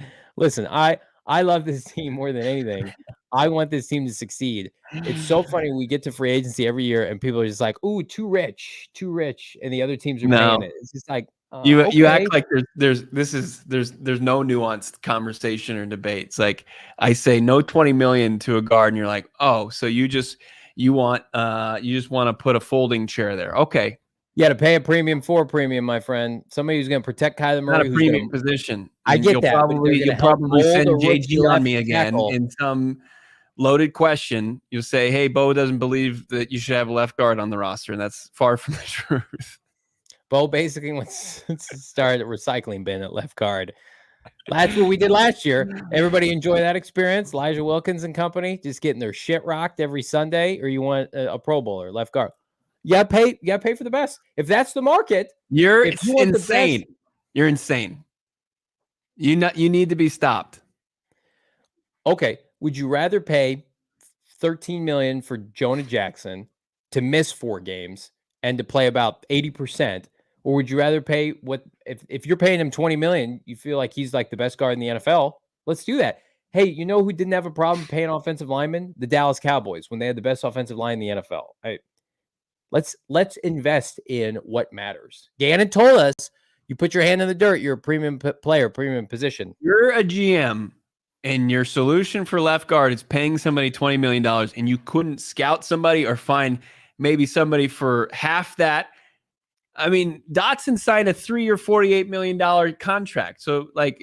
love this team more than anything. I want this team to succeed. It's so funny. We get to free agency every year and people are just like, ooh, too rich. And the other teams are paying it. It's just like, you act like there's no nuanced conversation or debate. It's like I say no 20 million to a guard and you're like, oh, so you just want to put a folding chair there. Okay. You got to pay a premium for a premium, my friend. Somebody who's going to protect Kyler Murray. Not a premium position. I get that. You'll probably send JG on me again in some loaded question. You'll say, hey, Bo doesn't believe that you should have a left guard on the roster. And that's far from the truth. Bo basically wants to start a recycling bin at left guard. That's what we did last year. Everybody enjoy that experience. Elijah Wilkins and company just getting their shit rocked every Sunday, or you want a Pro Bowler left guard. You gotta pay for the best. If that's the market, you're insane. You're insane. You need to be stopped. Okay. Would you rather pay $13 million for Jonah Jackson to miss 4 games and to play about 80%? Or would you rather pay if you're paying him $20 million, you feel like he's like the best guard in the NFL? Let's do that. Hey, you know who didn't have a problem paying offensive linemen? The Dallas Cowboys, when they had the best offensive line in the NFL. Let's invest in what matters. Gannon told us, you put your hand in the dirt, you're a premium player, premium position. You're a GM, and your solution for left guard is paying somebody $20 million, and you couldn't scout somebody or find maybe somebody for half that. I mean, Dotson signed a 3 or $48 million contract. So, like,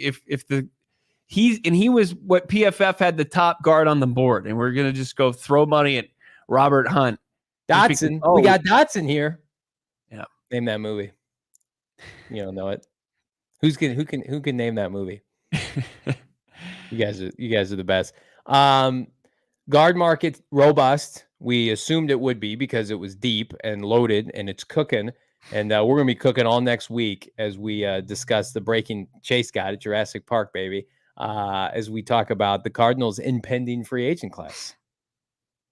he was what PFF had the top guard on the board, and we're gonna just go throw money at Robert Hunt. Dotson. We got Dotson here. Yeah. Name that movie. You don't know it. Who can name that movie? You guys are the best. Guard market robust. We assumed it would be because it was deep and loaded and it's cooking. And we're going to be cooking all next week as we discuss the breaking Chase guide at Jurassic Park, baby, as we talk about the Cardinals' impending free agent class.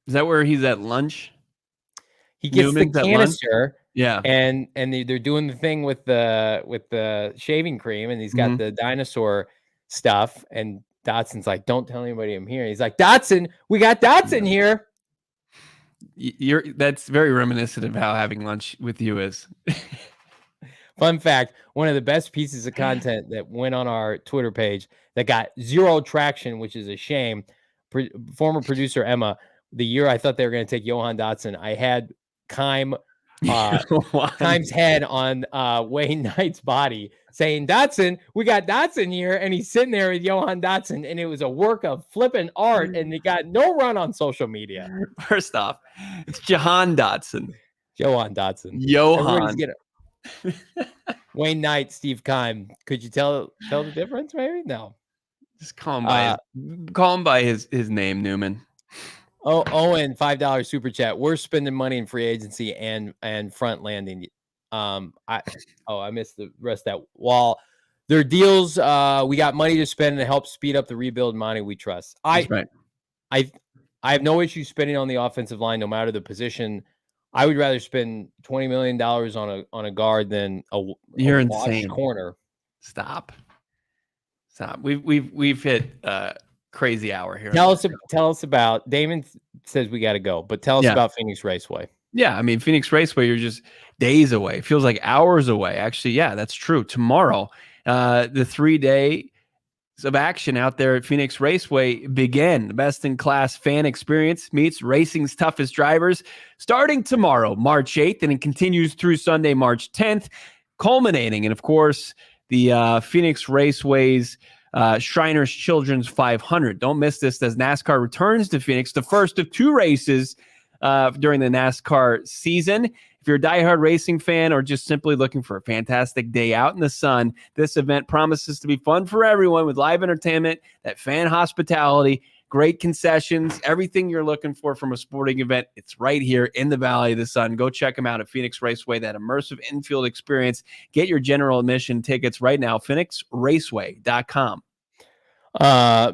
Is that where he's at lunch? He gets Newman's the canister. Yeah. And they're doing the thing with the shaving cream, and he's got the dinosaur stuff, and Dotson's like, don't tell anybody I'm here. He's like, Dotson, we got Dotson here. That's very reminiscent of how having lunch with you is. Fun fact, one of the best pieces of content that went on our Twitter page that got zero traction, which is a shame. Former producer Emma, the year I thought they were going to take Johan Dotson, I had Keim's head on Wayne Knight's body saying, Dotson, we got Dotson here. And he's sitting there with Johan Dotson. And it was a work of flipping art. And it got no run on social media. First off, it's Johan Dotson. Johan Dotson. Johan. Wayne Knight, Steve Keim. Could you tell the difference, maybe? No. Just call him by his name, Newman. Owen, $5 super chat. We're spending money in free agency and front landing. I missed the rest of that. While their deals, we got money to spend to help speed up the rebuild. Money we trust. That's right. I have no issue spending on the offensive line, no matter the position. I would rather spend $20 million on a guard than You're insane. Corner. Stop. We've hit crazy hour here. Tell us about Damon says we got to go, but tell us about Phoenix Raceway. Yeah, I mean, Phoenix Raceway, you're just days away. It feels like hours away. Actually, yeah, that's true. Tomorrow, the 3 days of action out there at Phoenix Raceway begin. The best-in-class fan experience meets racing's toughest drivers starting tomorrow, March 8th, and it continues through Sunday, March 10th, culminating in, of course, the Phoenix Raceway's Shriners Children's 500. Don't miss this as NASCAR returns to Phoenix, the first of 2 races during the NASCAR season. If you're a diehard racing fan or just simply looking for a fantastic day out in the sun, this event promises to be fun for everyone with live entertainment, that fan hospitality, great concessions, everything you're looking for from a sporting event. It's right here in the Valley of the Sun. Go check them out at Phoenix Raceway, that immersive infield experience. Get your general admission tickets right now, phoenixraceway.com.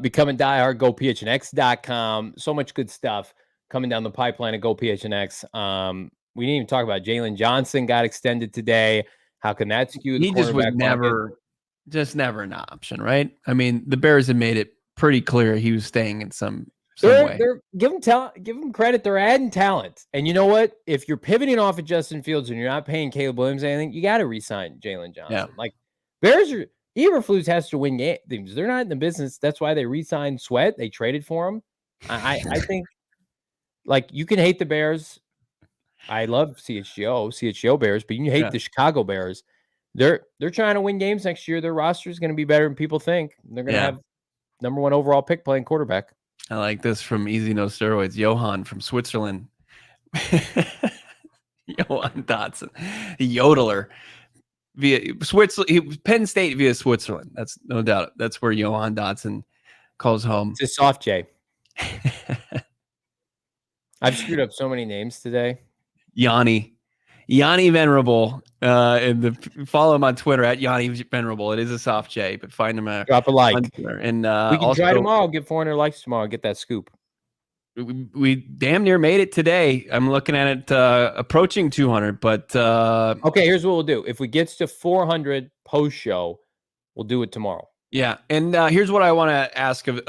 Becoming diehard, go PHNX.com. So much good stuff coming down the pipeline at Go PHNX. We didn't even talk about Jalen Johnson got extended today. How can that skew the He just was never an option, right? I mean, the Bears have made it pretty clear he was staying in some way. Give him credit. They're adding talent. And you know what? If you're pivoting off of Justin Fields and you're not paying Caleb Williams anything, you got to re-sign Jalen Johnson. Yeah. Like, Bears are Eberflus has to win games. They're not in the business. That's why they re-signed Sweat. They traded for him. I think, like, you can hate the Bears. I love CHGO Bears, but you hate the Chicago Bears. They're trying to win games next year. Their roster is going to be better than people think. They're going to have number 1 overall pick playing quarterback. I like this from Easy No Steroids. Johan from Switzerland. Johan Dotson, the yodeler via Switzerland, Penn State via Switzerland. That's no doubt. That's where Johan Dotson calls home. It's a soft J. I've screwed up so many names today. Yanni Venerable. And follow him on Twitter at Yanni Venerable. It is a soft J, but find him drop a like. And we can try tomorrow. Get 400 likes tomorrow. Get that scoop. We damn near made it today. I'm looking at it approaching 200, but okay. Here's what we'll do. If we get to 400 post show, we'll do it tomorrow. Yeah, and here's what I want to ask of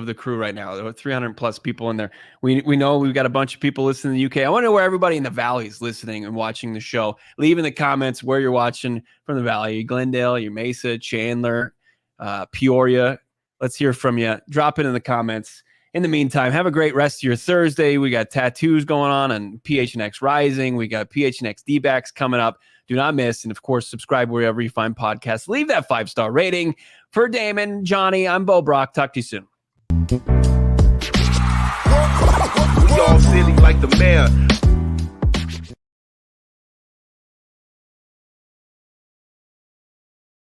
the crew right now. There are 300 plus people in there. We know we've got a bunch of people listening in the UK. I want to know where everybody in the Valley is listening and watching the show. Leave in the comments where you're watching from the Valley. Glendale, your Mesa, Chandler, Peoria. Let's hear from you. Drop it in the comments. In the meantime, have a great rest of your Thursday. We got tattoos going on and PHNX Rising. We got PHNX D-backs coming up. Do not miss. And, of course, subscribe wherever you find podcasts. Leave that 5-star rating. For Damon, Johnny, I'm Bo Brock. Talk to you soon. We all silly like the mayor.